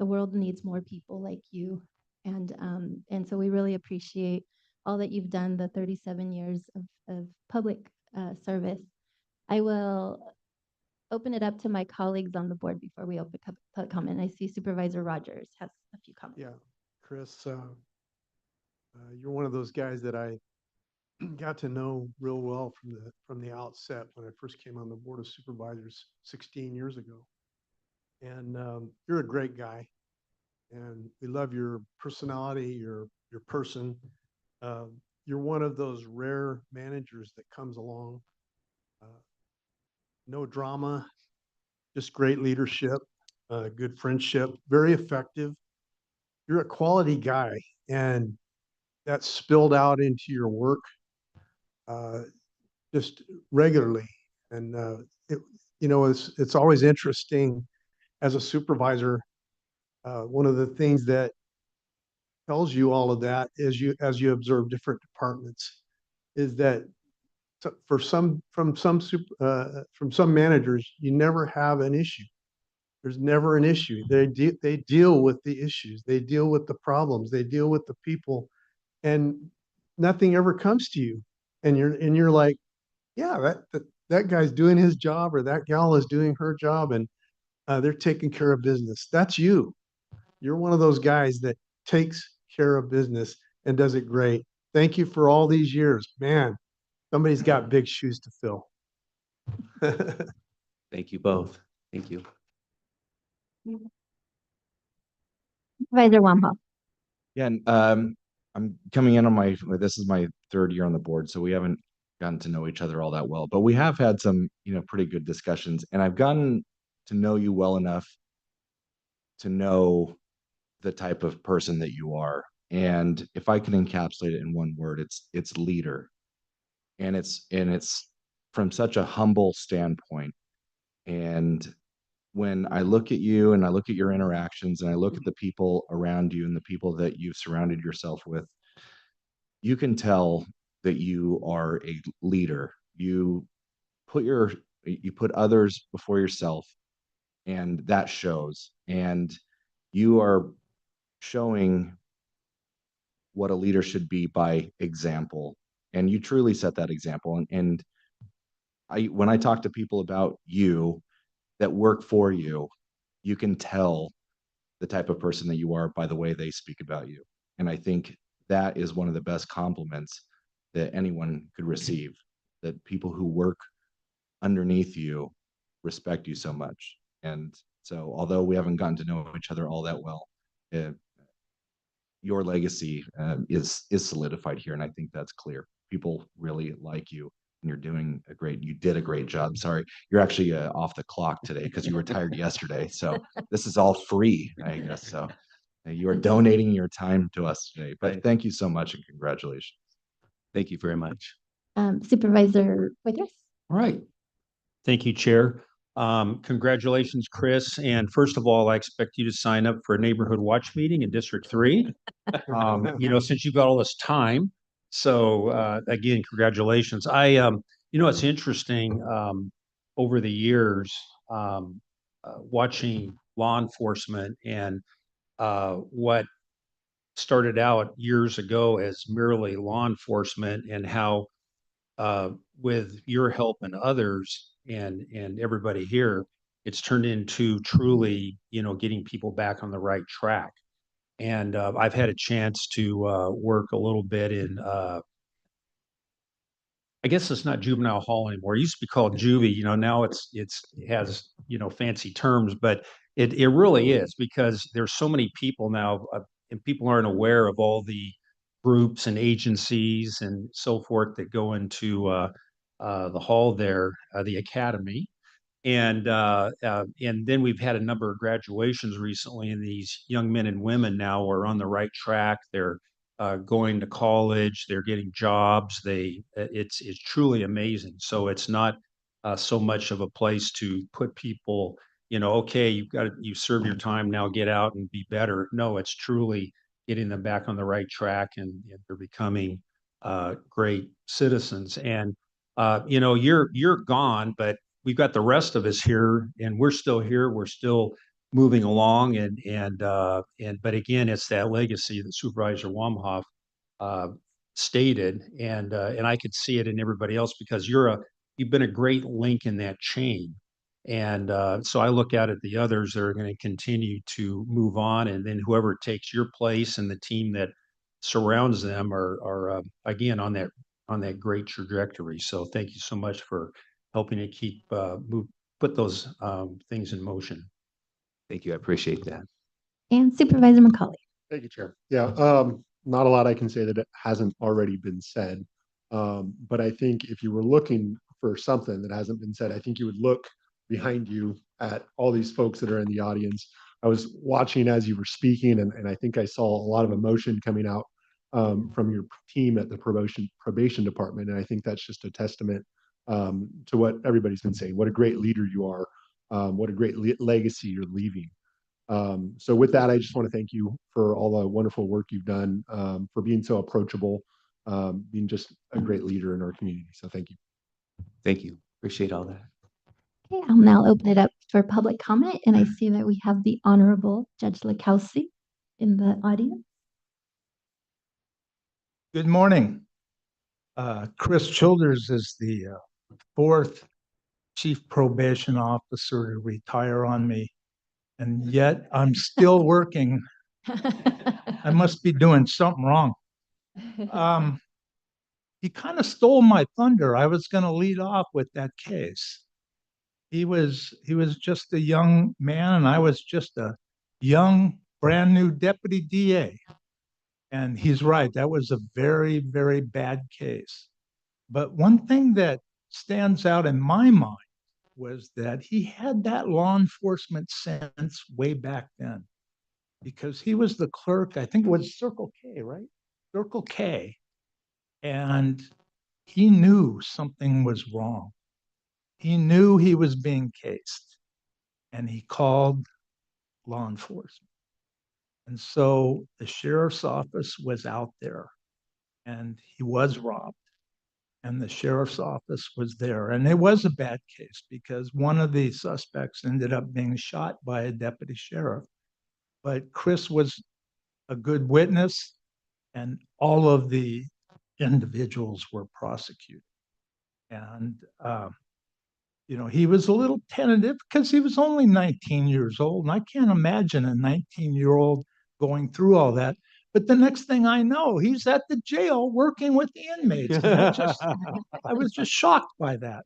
The world needs more people like you, and so we really appreciate all that you've done, the 37 years of public service. I will open it up to my colleagues on the board before we open public comment. I see Supervisor Rogers has a few comments. Yeah, Chris, you're one of those guys that I got to know real well from the outset when I first came on the Board of Supervisors 16 years ago. And you're a great guy, and we love your personality, your person. You're one of those rare managers that comes along. No drama, just great leadership, good friendship, very effective. You're a quality guy, and that's spilled out into your work just regularly. And it's always interesting as a supervisor. One of the things that tells you all of that is as you observe different departments is that from some managers, you never have an issue. There's never an issue. They deal with the issues. They deal with the problems. They deal with the people, and nothing ever comes to you. And you're like, yeah, that guy's doing his job, or that gal is doing her job, and they're taking care of business. That's you. You're one of those guys that takes care of business and does it great. Thank you for all these years, man. Somebody's got big shoes to fill. Thank you both. Thank you. Supervisor Wampa. Yeah, and I'm coming in on this is my third year on the board, so we haven't gotten to know each other all that well, but we have had some, pretty good discussions, and I've gotten to know you well enough to know the type of person that you are. And if I can encapsulate it in one word, it's leader. And it's from such a humble standpoint. And when I look at you and I look at your interactions and I look at the people around you and the people that you've surrounded yourself with, you can tell that you are a leader. You put others before yourself, and that shows. And you are showing what a leader should be by example. And you truly set that example. And when I talk to people about you that work for you, you can tell the type of person that you are by the way they speak about you. And I think that is one of the best compliments that anyone could receive, that people who work underneath you respect you so much. And so although we haven't gotten to know each other all that well, your legacy is solidified here, and I think that's clear. People really like you, and you did a great job. Sorry, you're actually off the clock today because you retired yesterday. So this is all free, I guess. So you are donating your time to us today. But thank you so much, and congratulations. Thank you very much. Supervisor Poitras. All right. Thank you, Chair. Congratulations, Chris. And first of all, I expect you to sign up for a neighborhood watch meeting in District 3. Since you've got all this time. So again, congratulations. It's interesting over the years watching law enforcement and what started out years ago as merely law enforcement, and how with your help and others and everybody here, it's turned into truly, getting people back on the right track. And I've had a chance to work a little bit in, I guess it's not juvenile hall anymore. It used to be called juvie, now it has, fancy terms, but it really is, because there's so many people now, and people aren't aware of all the groups and agencies and so forth that go into the hall there, the academy. And then we've had a number of graduations recently, and these young men and women now are on the right track. They're going to college, they're getting jobs. It's truly amazing. So it's not so much of a place to put people, okay, you serve your time, now get out and be better. No, it's truly getting them back on the right track, and they're becoming great citizens. And you're gone, but we've got the rest of us here, and we're still here. We're still moving along, but again, it's that legacy that Supervisor Wamhoff uh, stated, and I could see it in everybody else, because you've been a great link in that chain. And so I look out at the others that are going to continue to move on, and then whoever takes your place and the team that surrounds them are again on that great trajectory. So thank you so much for helping to keep put those things in motion. Thank you. I appreciate that. And Supervisor McCauley. Thank you, Chair. Yeah, not a lot I can say that it hasn't already been said. But I think if you were looking for something that hasn't been said, I think you would look behind you at all these folks that are in the audience. I was watching as you were speaking, and I think I saw a lot of emotion coming out from your team at the probation department. And I think that's just a testament to what everybody's been saying. What a great leader you are. What a great legacy you're leaving. So with that, I just want to thank you for all the wonderful work you've done, for being so approachable, being just a great leader in our community. So thank you. Thank you. Appreciate all that. Okay, I'll now open it up for public comment, and I see that we have the Honorable Judge Lakowski in the audience. Good morning. Chris Childers is the fourth chief probation officer to retire on me, and yet I'm still working. I must be doing something wrong. He kind of stole my thunder. I was going to lead off with that case. He was just a young man, and I was just a young, brand new deputy DA. And he's right. That was a very, very bad case. But one thing that stands out in my mind was that he had that law enforcement sense way back then, because he was the clerk, I think it was Circle K, right? Circle K. And he knew something was wrong. He knew he was being cased, and he called law enforcement. And so the sheriff's office was out there, and he was robbed, and the sheriff's office was there. And it was a bad case, because one of the suspects ended up being shot by a deputy sheriff. But Chris was a good witness, and all of the individuals were prosecuted. And he was a little tentative because he was only 19 years old. And I can't imagine a 19-year-old going through all that. But the next thing I know, he's at the jail working with the inmates. And I was just shocked by that.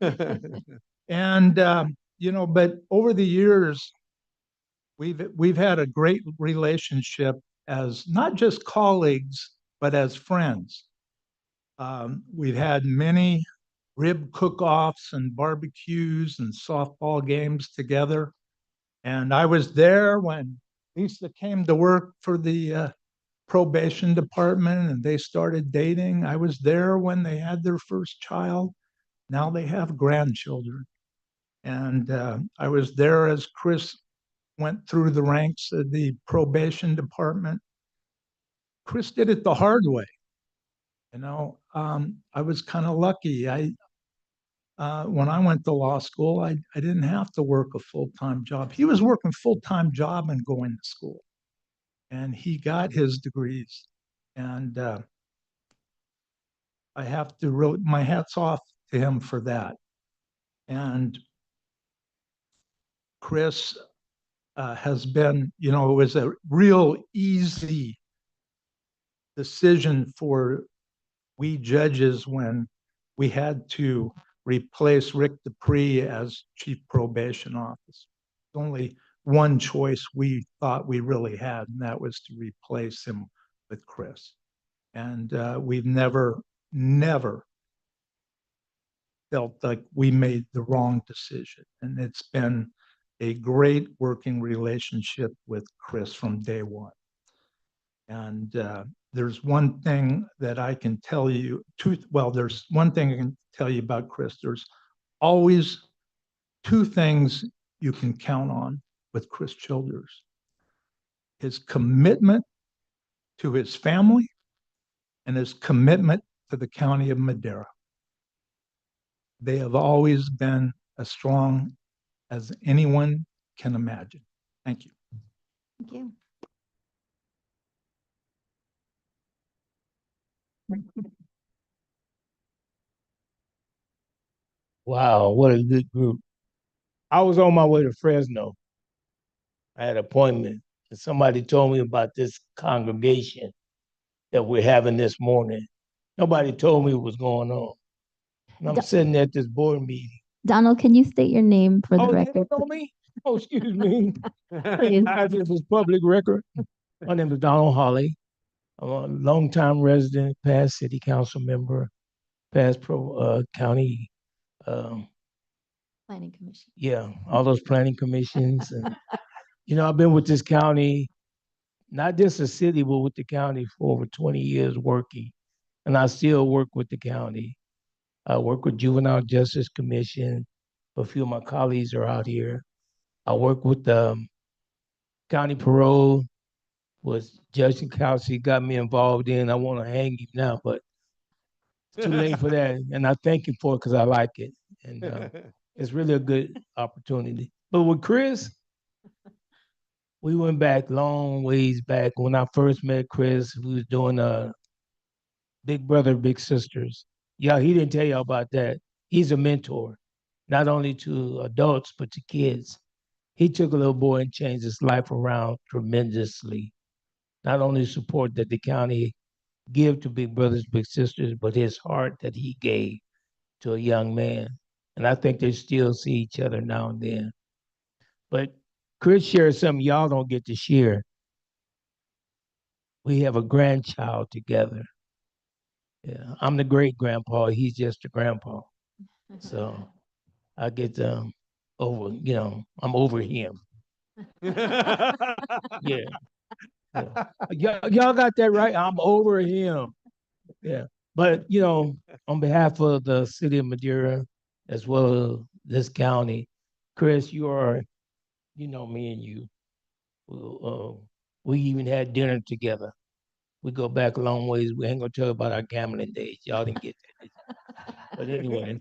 And, but over the years, we've had a great relationship as not just colleagues, but as friends. We've had many rib cook-offs and barbecues and softball games together. And I was there when Lisa came to work for the probation department, and they started dating. I was there when they had their first child. Now they have grandchildren. And I was there as Chris went through the ranks of the probation department. Chris did it the hard way. I was kind of lucky. When I went to law school, I didn't have to work a full-time job. He was working full-time job and going to school. and he got his degrees. And I have to really, my hat's off to him for that. And Chris has been, you know, it was a real easy decision for we judges when we had to replace Rick Dupree as chief probation officer. Only one choice we thought we really had, and that was to replace him with Chris. And we've never felt like we made the wrong decision. And it's been a great working relationship with Chris from day one. And there's one thing that I can tell you, there's one thing I can tell you about Chris. There's always two things you can count on with Chris Childers: his commitment to his family and his commitment to the county of Madera. They have always been as strong as anyone can imagine. Thank you. Thank you. Wow, what a good group. I was on my way to Fresno. I had an appointment, and somebody told me about this congregation that we're having this morning. Nobody told me what was going on. And I'm sitting at this board meeting. Donald, can you state your name for the Oh, record? you know me? Oh, excuse me. Please. This is public record. My name is Donald Holly. I'm a longtime resident, past city council member, past county, Planning Commission. yeah, all those planning commissions. And, you know, I've been with this county, not just the city, but with the county for over 20 years working. And I still work with the county. I work with Juvenile Justice Commission. A few of my colleagues are out here. I work with the county parole, was Judge Kelsey got me involved in. I want to hang him now, but it's too late for that. And I thank him for it because I like it. And it's really a good opportunity. But with Chris, we went back long ways back. When I first met Chris, we was doing Big Brother, Big Sisters. Yeah, he didn't tell you about that. He's a mentor, not only to adults, but to kids. He took a little boy and changed his life around tremendously. Not only support that the county give to Big Brothers, Big Sisters, but his heart that he gave to a young man. And I think they still see each other now and then. But Chris shares something y'all don't get to share. We have a grandchild together. Yeah, I'm the great grandpa. He's just a grandpa. So I get over, you know, I'm over him. Yeah. Y'all got that right. I'm over him. Yeah. But, you know, on behalf of the city of Madeira, as well as this county, Chris, you are, you know, me and you, we even had dinner together. We go back a long ways. We ain't gonna tell you about our gambling days. Y'all didn't get that. But anyway,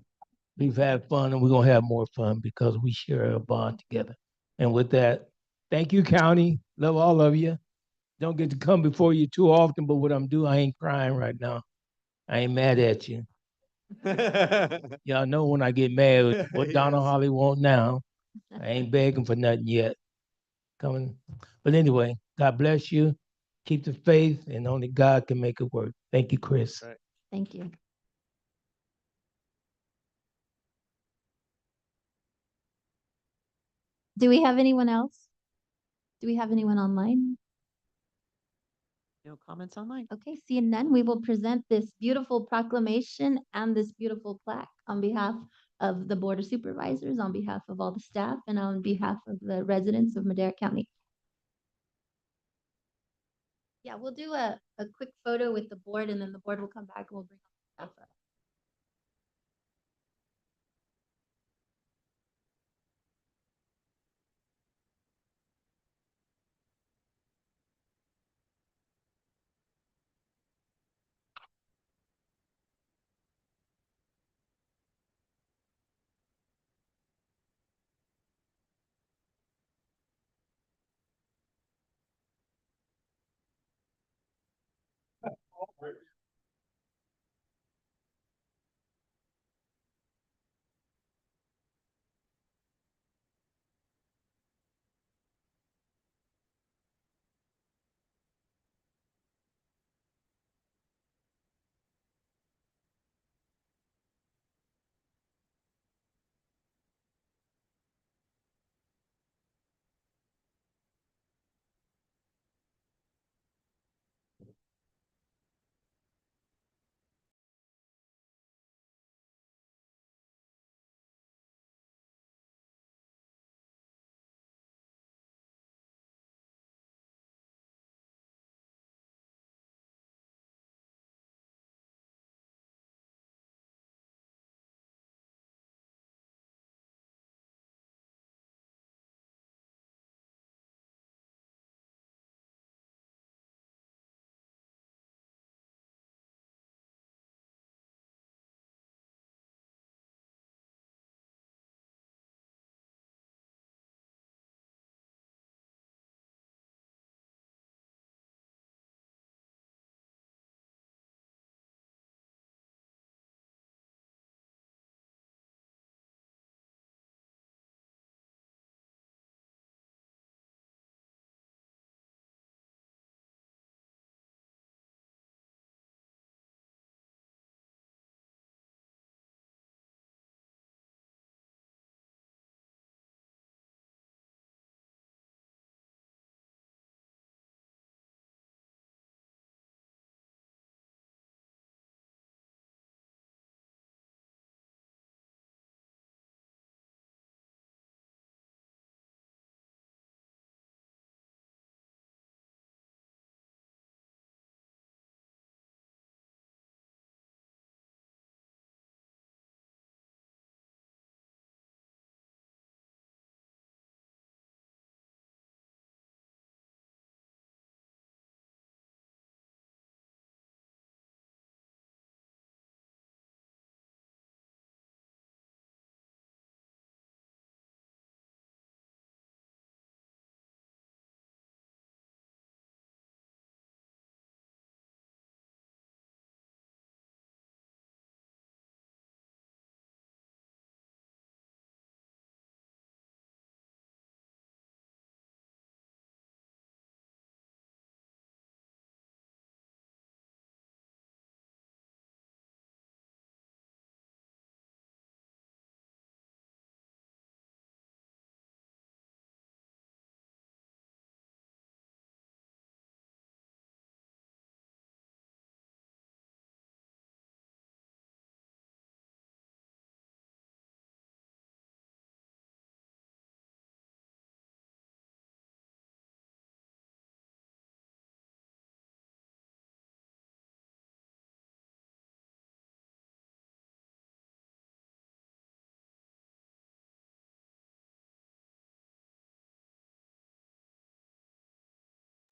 we've had fun and we're gonna have more fun because we share a bond together. And with that, thank you, County. Love all of you. Don't get to come before you too often, but what I'm doing, I ain't crying right now. I ain't mad at you. Y'all know when I get mad, what Donald Holly want now. I ain't begging for nothing yet. Coming. But anyway, God bless you. Keep the faith, and only God can make it work. Thank you, Chris. Right. Thank you. Do we have anyone else? Do we have anyone online? No comments online. Okay, seeing none, we will present this beautiful proclamation and this beautiful plaque on behalf of the Board of Supervisors, on behalf of all the staff, and on behalf of the residents of Madera County. Yeah, we'll do a quick photo with the board, and then the board will come back and we'll bring on the staff up.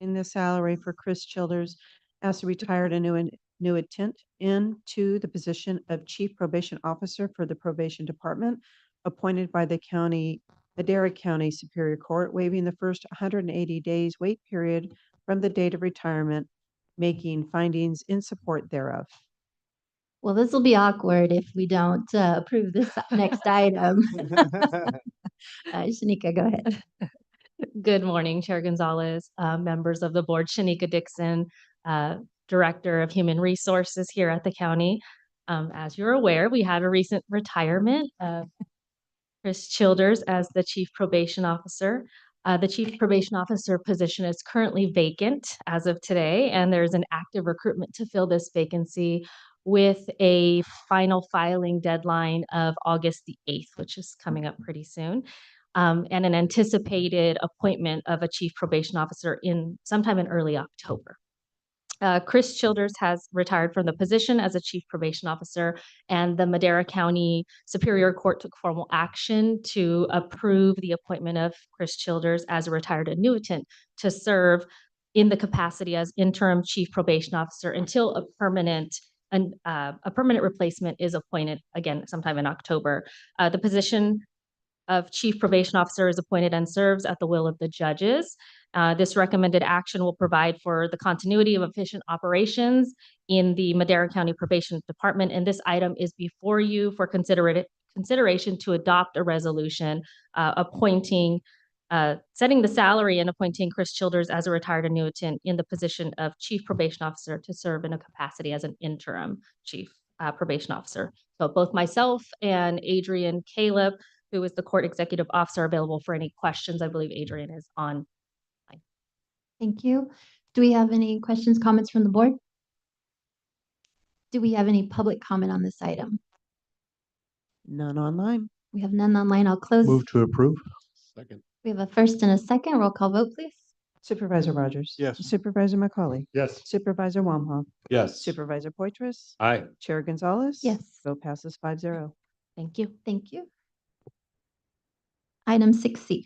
in the salary for Chris Childers as a retired annuitant into the position of Chief Probation Officer for the Probation Department, appointed by the Madera County Superior Court, waiving the first 180 days wait period from the date of retirement, making findings in support thereof. Well, this will be awkward if we don't approve this next item. Shanika, go ahead. Good morning, Chair Gonzalez, members of the board, Shanika Dixon, Director of Human Resources here at the county. As you're aware, we had a recent retirement of Chris Childers as the Chief Probation Officer. The Chief Probation Officer position is currently vacant as of today, and there's an active recruitment to fill this vacancy with a final filing deadline of August the 8th, which is coming up pretty soon, and an anticipated appointment of a Chief Probation Officer sometime in early October. Chris Childers has retired from the position as a Chief Probation Officer, and the Madera County Superior Court took formal action to approve the appointment of Chris Childers as a retired annuitant to serve in the capacity as interim Chief Probation Officer until a permanent replacement is appointed, again, sometime in October. The position of Chief Probation Officer is appointed and serves at the will of the judges. This recommended action will provide for the continuity of efficient operations in the Madera County Probation Department, and this item is before you for consideration to adopt a resolution setting the salary and appointing Chris Childers as a retired annuitant in the position of Chief Probation Officer to serve in a capacity as an interim Chief Probation Officer. So both myself and Adrian Caleb, who is the Court Executive Officer, available for any questions. I believe Adrian is on. Thank you. Do we have any questions, comments from the board? Do we have any public comment on this item? None online. We have none online. I'll close. Move to approve. Second. We have a first and a second. Roll call vote, please. Supervisor Rogers. Yes. Supervisor McCauley. Yes. Supervisor Wamhaugh. Yes. Supervisor Poitras. Aye. Chair Gonzalez. Yes. Vote passes 5-0. Thank you. Thank you. Item 6C.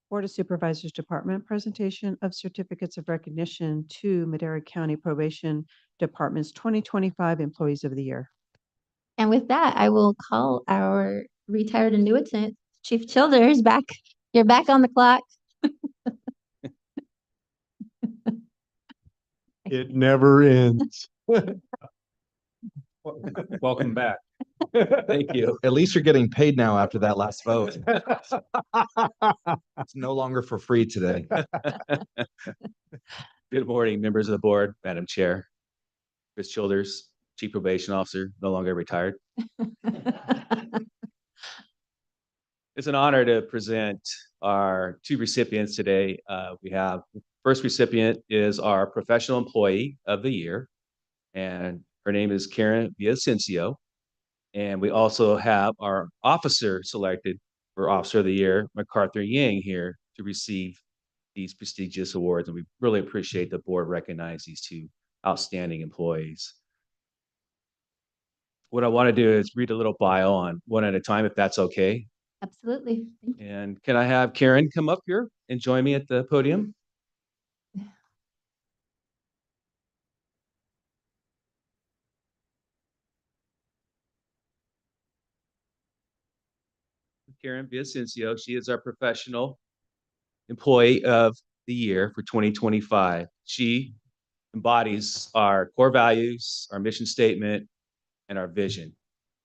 Board of Supervisors Department presentation of certificates of recognition to Madera County Probation Department's 2025 Employees of the Year. And with that, I will call our retired annuitant, Chief Childers, back. You're back on the clock. It never ends. Welcome back. Thank you. At least you're getting paid now after that last vote. It's no longer for free today. Good morning, members of the board, Madam Chair. Chris Childers, Chief Probation Officer, no longer retired. It's an honor to present our two recipients today. We have first recipient is our Professional Employee of the Year, and her name is Karen Villavicencio. And we also have our officer selected for Officer of the Year, MacArthur Yang, here to receive these prestigious awards. And we really appreciate the board recognize these two outstanding employees. What I want to do is read a little bio on one at a time, if that's okay. Absolutely. And can I have Karen come up here and join me at the podium? Karen Villavicencio, she is our Professional Employee of the Year for 2025. She embodies our core values, our mission statement, and our vision.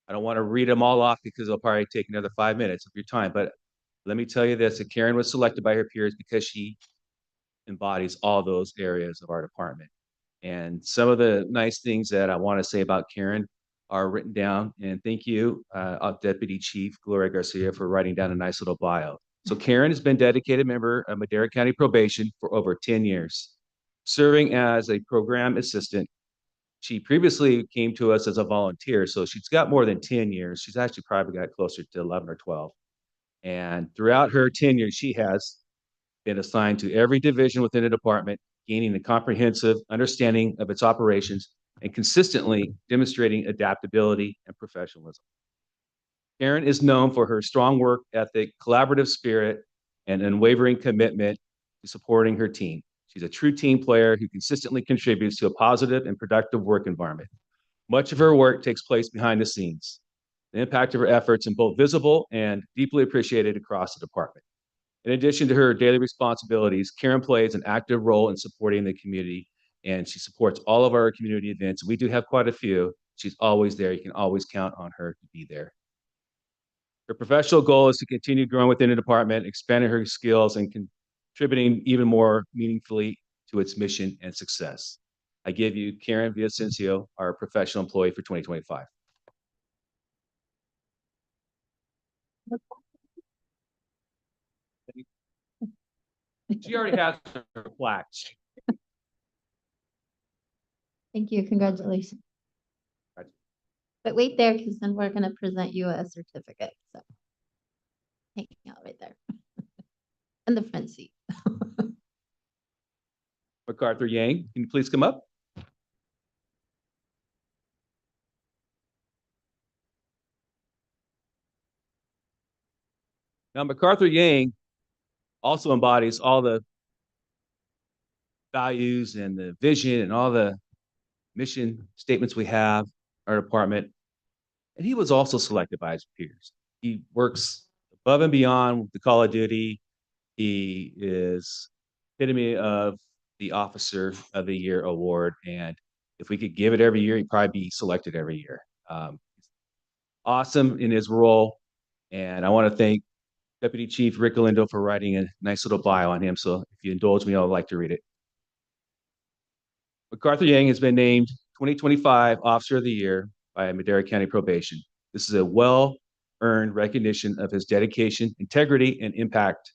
I don't want to read them all off because it'll probably take another 5 minutes of your time, but let me tell you this, that Karen was selected by her peers because she embodies all those areas of our department. And some of the nice things that I want to say about Karen are written down, and thank you, Deputy Chief Gloria Garcia, for writing down a nice little bio. So Karen has been dedicated member of Madera County Probation for over 10 years, serving as a program assistant. She previously came to us as a volunteer, so she's got more than 10 years. She's actually probably got closer to 11 or 12. And throughout her tenure, she has been assigned to every division within the department, gaining a comprehensive understanding of its operations and consistently demonstrating adaptability and professionalism. Karen is known for her strong work ethic, collaborative spirit, and unwavering commitment to supporting her team. She's a true team player who consistently contributes to a positive and productive work environment. Much of her work takes place behind the scenes. The impact of her efforts is both visible and deeply appreciated across the department. In addition to her daily responsibilities, Karen plays an active role in supporting the community, and she supports all of our community events. We do have quite a few. She's always there. You can always count on her to be there. Her professional goal is to continue growing within the department, expanding her skills, and contributing even more meaningfully to its mission and success. I give you Karen Villasencio, our professional employee for 2025. She already has her plaque. Thank you. Congratulations. But wait there, because then we're going to present you a certificate. So hanging out right there in the front seat. MacArthur Yang, can you please come up? Now, MacArthur Yang also embodies all the values and the vision and all the mission statements we have in our department. And he was also selected by his peers. He works above and beyond the call of duty. He is epitome of the Officer of the Year award. And if we could give it every year, he'd probably be selected every year. Awesome in his role. And I want to thank Deputy Chief Rick Galindo for writing a nice little bio on him. So if you indulge me, I would like to read it. MacArthur Yang has been named 2025 Officer of the Year by Madera County Probation. This is a well-earned recognition of his dedication, integrity, and impact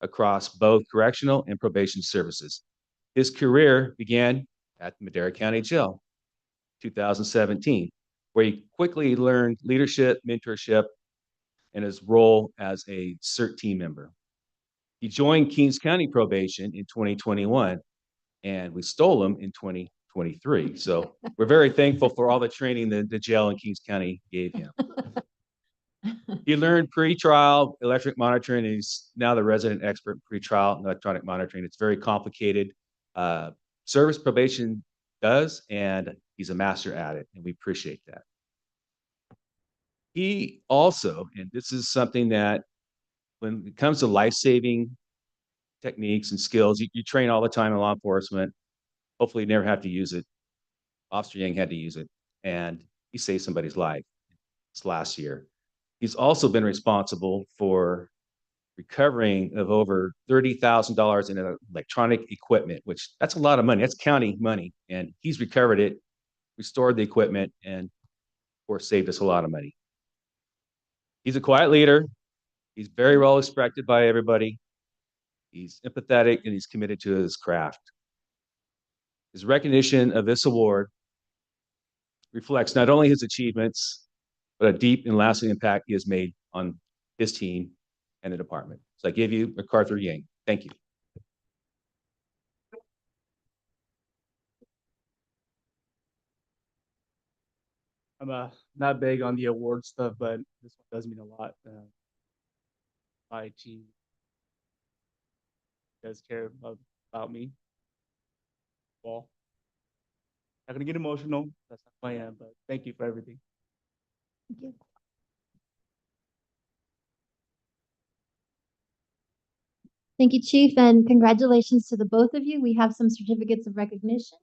across both correctional and probation services. His career began at Madera County Jail, 2017, where he quickly learned leadership, mentorship, and his role as a CERT team member. He joined Kings County Probation in 2021, and we stole him in 2023. So we're very thankful for all the training that the jail in Kings County gave him. He learned pre-trial electric monitoring, and he's now the resident expert in pre-trial and electronic monitoring. It's very complicated. Service probation does, and he's a master at it, and we appreciate that. He also, and this is something that when it comes to life-saving techniques and skills, you train all the time in law enforcement. Hopefully you never have to use it. Officer Yang had to use it, and he saved somebody's life this last year. He's also been responsible for recovering of over $30,000 in electronic equipment, which that's a lot of money. That's county money. And he's recovered it, restored the equipment, and of course, saved us a lot of money. He's a quiet leader. He's very well respected by everybody. He's empathetic and he's committed to his craft. His recognition of this award reflects not only his achievements, but a deep and lasting impact he has made on his team and the department. So I give you MacArthur Yang. Thank you. I'm not big on the award stuff, but this one does mean a lot. My team does care about me. Well, not gonna get emotional. That's not who I am, but thank you for everything. Thank you. Thank you, Chief, and congratulations to the both of you. We have some certificates of recognition.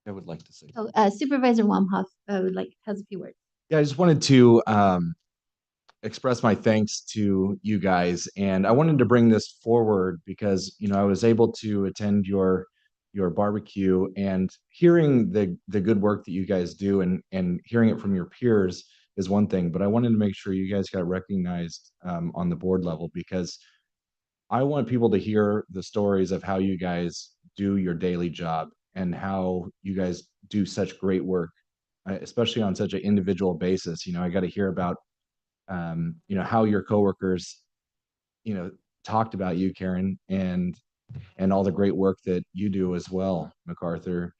I would like to say. Oh, Supervisor Wamhoff has a few words. Yeah, I just wanted to express my thanks to you guys, and I wanted to bring this forward because I was able to attend your barbecue and hearing the good work that you guys do and hearing it from your peers is one thing, but I wanted to make sure you guys got recognized on the board level because I want people to hear the stories of how you guys do your daily job and how you guys do such great work, especially on such an individual basis. I got to hear about, how your coworkers, talked about you, Karen, and all the great work that you do as well, MacArthur,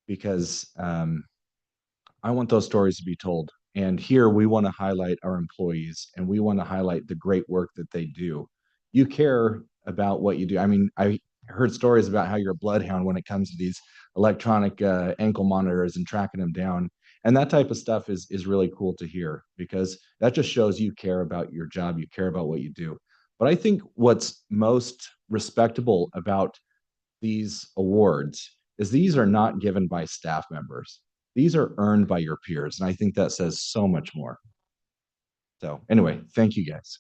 because I want those stories to be told. And here we want to highlight our employees and we want to highlight the great work that they do. You care about what you do. I mean, I heard stories about how you're a bloodhound when it comes to these electronic ankle monitors and tracking them down. And that type of stuff is really cool to hear, because that just shows you care about your job, you care about what you do. But I think what's most respectable about these awards is these are not given by staff members. These are earned by your peers. And I think that says so much more. So anyway, thank you guys.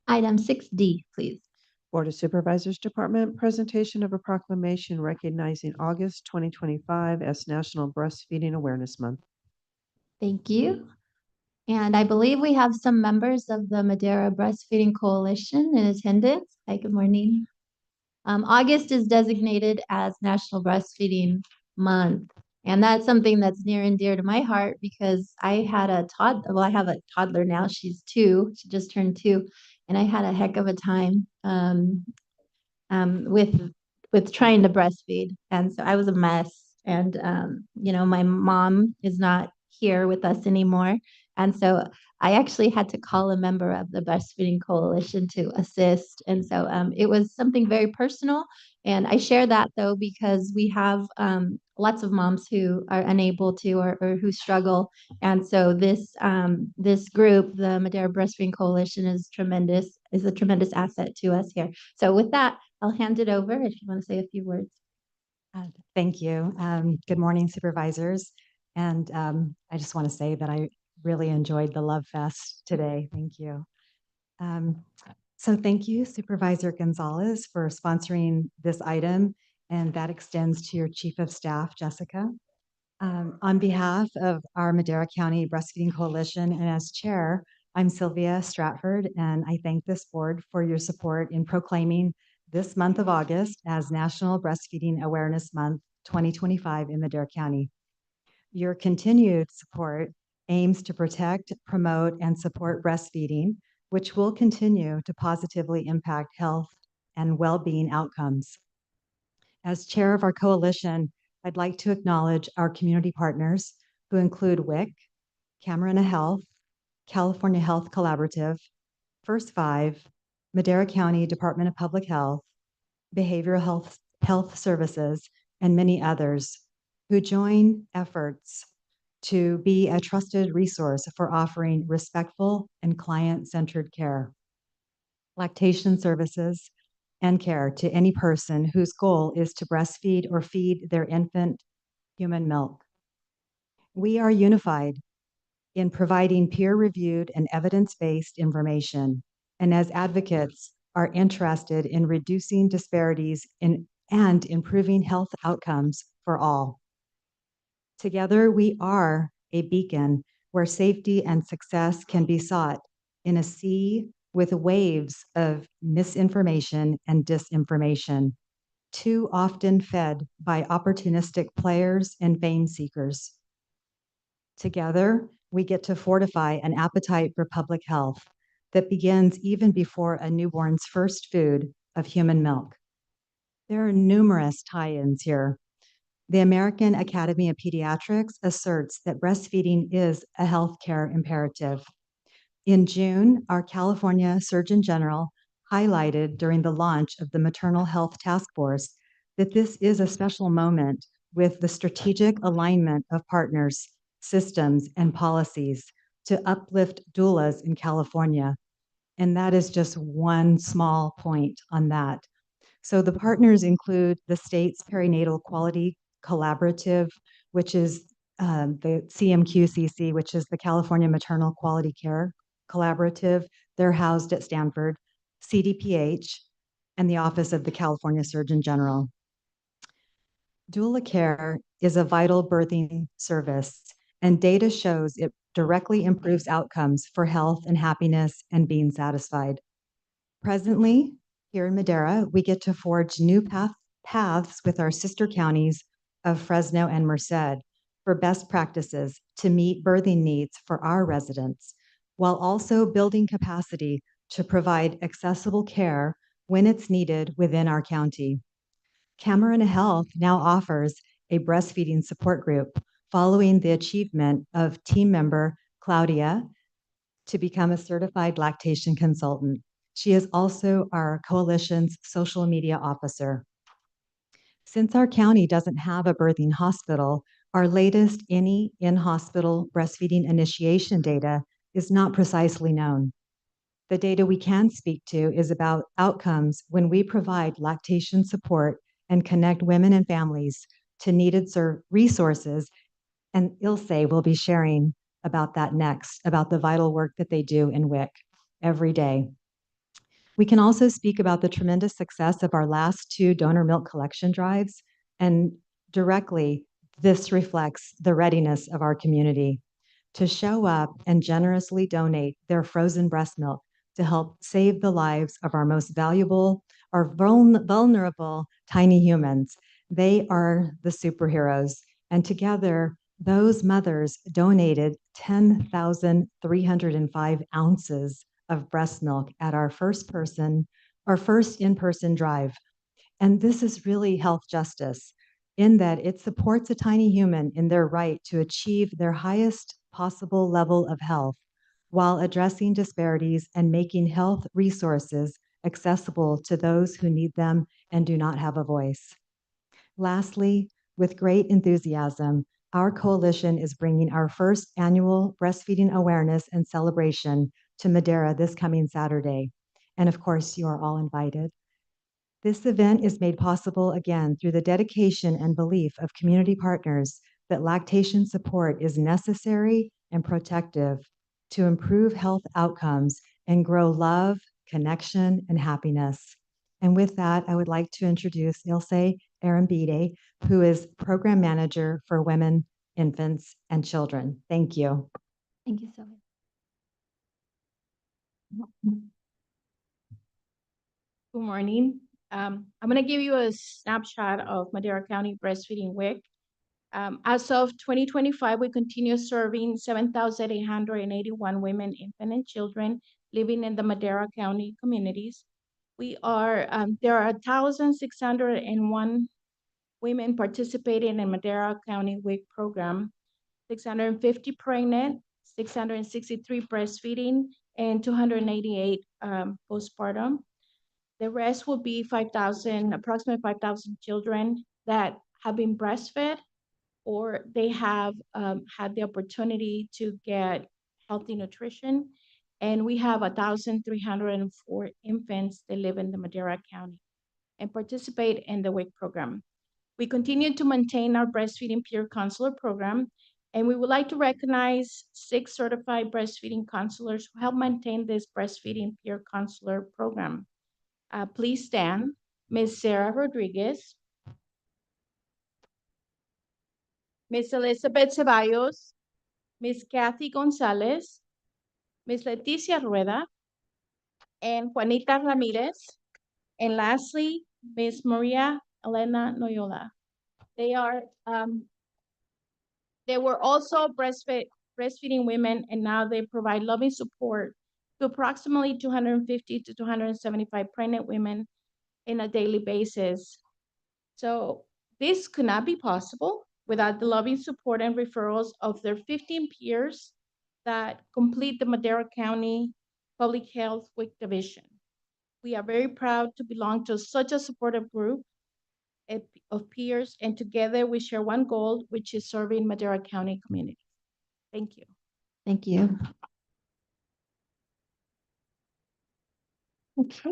Item 6D, please. Board of Supervisors Department, presentation of a proclamation recognizing August 2025 as National Breastfeeding Awareness Month. Thank you. And I believe we have some members of the Madera Breastfeeding Coalition in attendance. Hi, good morning. August is designated as National Breastfeeding Month. And that's something that's near and dear to my heart because I had a toddler, well, I have a toddler now. She's 2. She just turned 2. And I had a heck of a time with trying to breastfeed. And so I was a mess. And my mom is not here with us anymore. And so I actually had to call a member of the Breastfeeding Coalition to assist. And so it was something very personal. And I share that though, because we have lots of moms who are unable to or who struggle. And so this group, the Madera Breastfeeding Coalition, is a tremendous asset to us here. So with that, I'll hand it over if you want to say a few words. Thank you. Good morning, supervisors. And I just want to say that I really enjoyed the Love Fest today. Thank you. So thank you, Supervisor Gonzalez, for sponsoring this item, and that extends to your Chief of Staff, Jessica. On behalf of our Madera County Breastfeeding Coalition and as chair, I'm Sylvia Stratford, and I thank this board for your support in proclaiming this month of August as National Breastfeeding Awareness Month 2025 in Madera County. Your continued support aims to protect, promote, and support breastfeeding, which will continue to positively impact health and well-being outcomes. As chair of our coalition, I'd like to acknowledge our community partners who include WIC, Camarena Health, California Health Collaborative, First Five, Madera County Department of Public Health, Behavioral Health Services, and many others who join efforts to be a trusted resource for offering respectful and client-centered care, lactation services, and care to any person whose goal is to breastfeed or feed their infant human milk. We are unified in providing peer-reviewed and evidence-based information, and as advocates are interested in reducing disparities and improving health outcomes for all. Together, we are a beacon where safety and success can be sought in a sea with waves of misinformation and disinformation, too often fed by opportunistic players and fame seekers. Together, we get to fortify an appetite for public health that begins even before a newborn's first food of human milk. There are numerous tie-ins here. The American Academy of Pediatrics asserts that breastfeeding is a healthcare imperative. In June, our California Surgeon General highlighted during the launch of the Maternal Health Task Force that this is a special moment with the strategic alignment of partners, systems, and policies to uplift doulas in California. And that is just one small point on that. So the partners include the state's Perinatal Quality Collaborative, which is the CMQCC, which is the California Maternal Quality Care Collaborative. They're housed at Stanford, CDPH, and the Office of the California Surgeon General. Doula care is a vital birthing service, and data shows it directly improves outcomes for health and happiness and being satisfied. Presently, here in Madera, we get to forge new paths with our sister counties of Fresno and Merced for best practices to meet birthing needs for our residents, while also building capacity to provide accessible care when it's needed within our county. Cameron Health now offers a breastfeeding support group following the achievement of team member Claudia to become a certified lactation consultant. She is also our coalition's social media officer. Since our county doesn't have a birthing hospital, our latest any in-hospital breastfeeding initiation data is not precisely known. The data we can speak to is about outcomes when we provide lactation support and connect women and families to needed resources, and Ilse will be sharing about that next, about the vital work that they do in WIC every day. We can also speak about the tremendous success of our last 2 donor milk collection drives, and directly, this reflects the readiness of our community to show up and generously donate their frozen breast milk to help save the lives of our most valuable, our vulnerable tiny humans. They are the superheroes, and together, those mothers donated 10,305 ounces of breast milk at our first in-person drive. And this is really health justice in that it supports a tiny human in their right to achieve their highest possible level of health while addressing disparities and making health resources accessible to those who need them and do not have a voice. Lastly, with great enthusiasm, our coalition is bringing our first annual breastfeeding awareness and celebration to Madera this coming Saturday. And of course, you are all invited. This event is made possible again through the dedication and belief of community partners that lactation support is necessary and protective to improve health outcomes and grow love, connection, and happiness. And with that, I would like to introduce Ilse Arambide, who is Program Manager for Women, Infants, and Children. Thank you. Thank you so much. Good morning. I'm going to give you a snapshot of Madera County Breastfeeding Week. As of 2025, we continue serving 7,881 women, infants, and children living in the Madera County communities. There are 1,601 women participating in Madera County WIC program, 650 pregnant, 663 breastfeeding, and 288 postpartum. The rest will be approximately 5,000 children that have been breastfed or they have had the opportunity to get healthy nutrition. And we have 1,304 infants that live in the Madera County and participate in the WIC program. We continue to maintain our breastfeeding peer counselor program, and we would like to recognize 6 certified breastfeeding counselors who help maintain this breastfeeding peer counselor program. Please stand. Ms. Sarah Rodriguez, Ms. Elizabeth Ceballos, Ms. Kathy Gonzalez, Ms. Leticia Rueda, and Juanita Ramirez, and lastly, Ms. Maria Elena Noyola. They were also breastfeeding women, and now they provide loving support to approximately 250 to 275 pregnant women on a daily basis. So this could not be possible without the loving support and referrals of their 15 peers that complete the Madera County Public Health WIC Division. We are very proud to belong to such a supportive group of peers, and together we share one goal, which is serving Madera County community. Thank you. Thank you. Okay.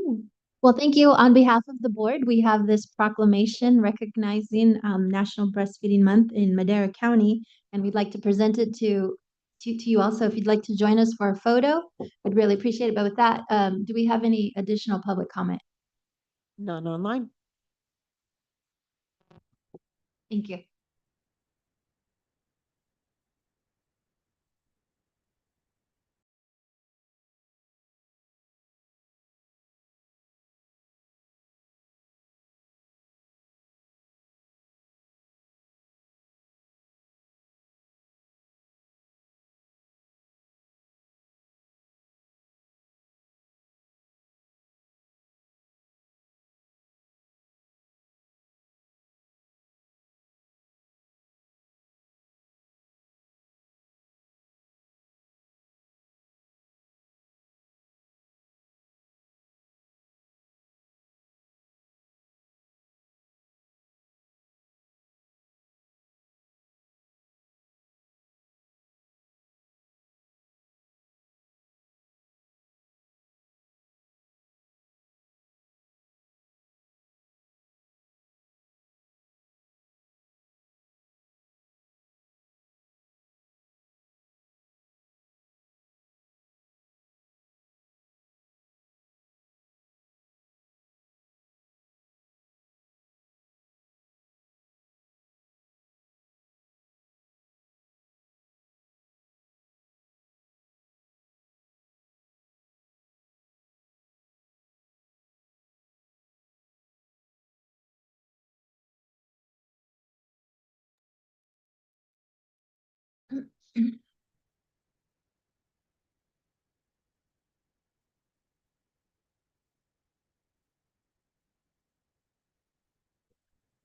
Well, thank you. On behalf of the board, we have this proclamation recognizing National Breastfeeding Month in Madera County, and we'd like to present it to you also. If you'd like to join us for a photo, we'd really appreciate it. But with that, do we have any additional public comment? None online. Thank you.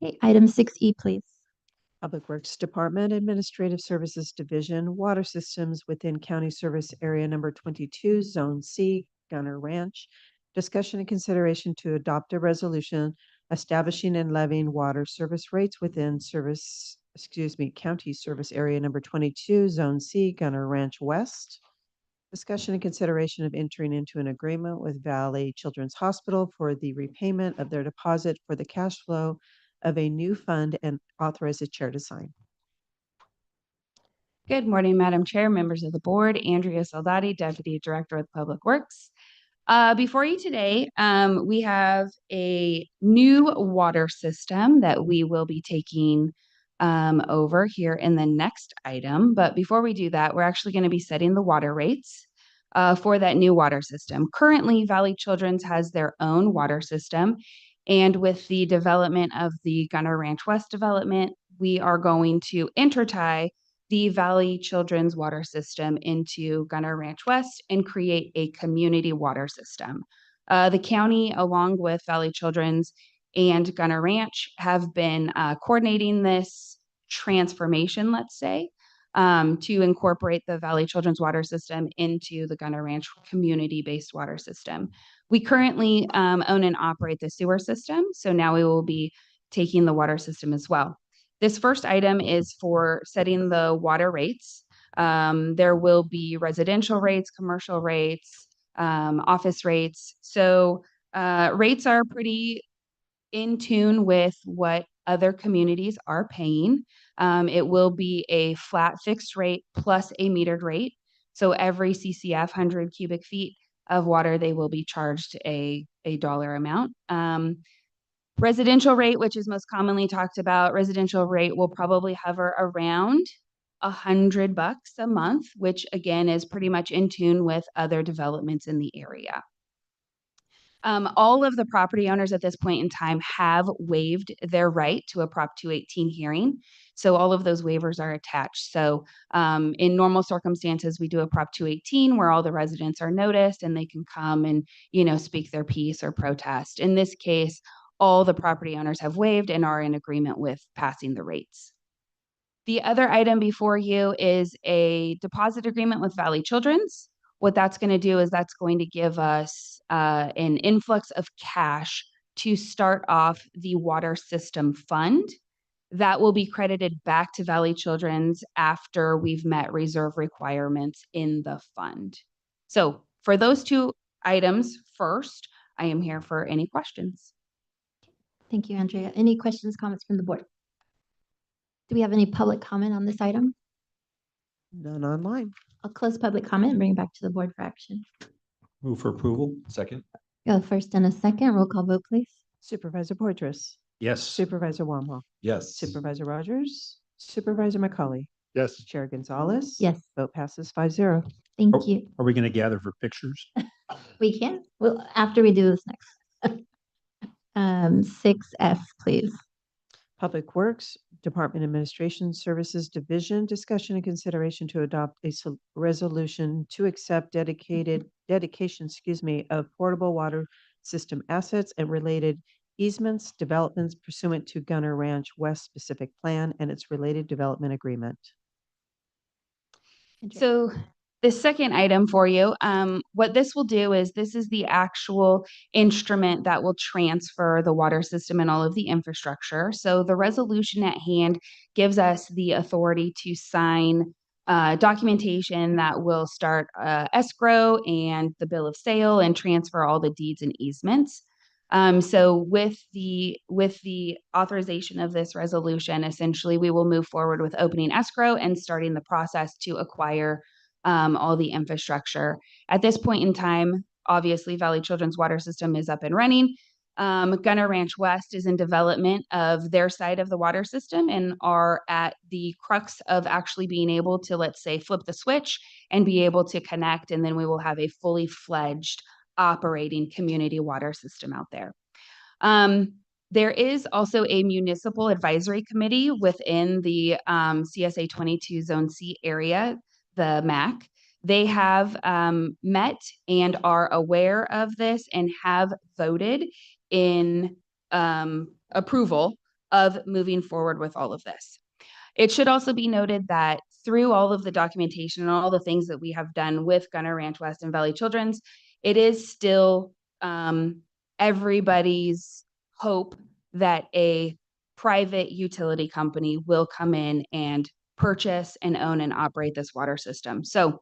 Okay, item 6E, please. Public Works Department, Administrative Services Division, Water Systems within County Service Area Number 22, Zone C, Gunner Ranch. Discussion and consideration to adopt a resolution establishing and levying water service rates within County Service Area Number 22, Zone C, Gunner Ranch West. Discussion and consideration of entering into an agreement with Valley Children's Hospital for the repayment of their deposit for the cash flow of a new fund and authorize the chair to sign. Good morning, Madam Chair, members of the board. Andrea Soldati, Deputy Director of Public Works. Before you today, we have a new water system that we will be taking over here in the next item. But before we do that, we're actually going to be setting the water rates for that new water system. Currently, Valley Children's has their own water system. And with the development of the Gunner Ranch West development, we are going to intertie the Valley Children's water system into Gunner Ranch West and create a community water system. The county, along with Valley Children's and Gunner Ranch, have been coordinating this transformation, let's say, to incorporate the Valley Children's water system into the Gunner Ranch community-based water system. We currently own and operate the sewer system, so now we will be taking the water system as well. This first item is for setting the water rates. There will be residential rates, commercial rates, office rates. So rates are pretty in tune with what other communities are paying. It will be a flat fixed rate plus a metered rate. So every CCF 100 cubic feet of water, they will be charged a dollar amount. Residential rate, which is most commonly talked about, residential rate will probably hover around $100 a month, which again is pretty much in tune with other developments in the area. All of the property owners at this point in time have waived their right to a Prop 218 hearing. So all of those waivers are attached. So in normal circumstances, we do a Prop 218 where all the residents are noticed and they can come and, speak their piece or protest. In this case, all the property owners have waived and are in agreement with passing the rates. The other item before you is a deposit agreement with Valley Children's. What that's going to do is that's going to give us an influx of cash to start off the water system fund. That will be credited back to Valley Children's after we've met reserve requirements in the fund. So for those two items first, I am here for any questions. Thank you, Andrea. Any questions, comments from the board? Do we have any public comment on this item? None online. I'll close public comment and bring it back to the board for action. Move for approval. Second. Go first and a second. Roll call vote, please. Supervisor Portress. Yes. Supervisor Wamhaugh. Yes. Supervisor Rogers. Supervisor McCauley. Yes. Chair Gonzalez. Yes. Vote passes 5-0. Thank you. Are we going to gather for pictures? We can. Well, after we do this next. 6F, please. Public Works Department Administration Services Division, discussion and consideration to adopt a resolution to accept dedication of portable water system assets and related easements, developments pursuant to Gunner Ranch West Specific Plan and its related development agreement. So the second item for you, what this will do is this is the actual instrument that will transfer the water system and all of the infrastructure. So the resolution at hand gives us the authority to sign documentation that will start escrow and the bill of sale and transfer all the deeds and easements. So with the authorization of this resolution, essentially we will move forward with opening escrow and starting the process to acquire all the infrastructure. At this point in time, obviously Valley Children's water system is up and running. Gunner Ranch West is in development of their side of the water system and are at the crux of actually being able to, let's say, flip the switch and be able to connect. And then we will have a fully fledged operating community water system out there. There is also a municipal advisory committee within the CSA 22 Zone C area, the MAC. They have met and are aware of this and have voted in approval of moving forward with all of this. It should also be noted that through all of the documentation and all the things that we have done with Gunner Ranch West and Valley Children's, it is still everybody's hope that a private utility company will come in and purchase and own and operate this water system. So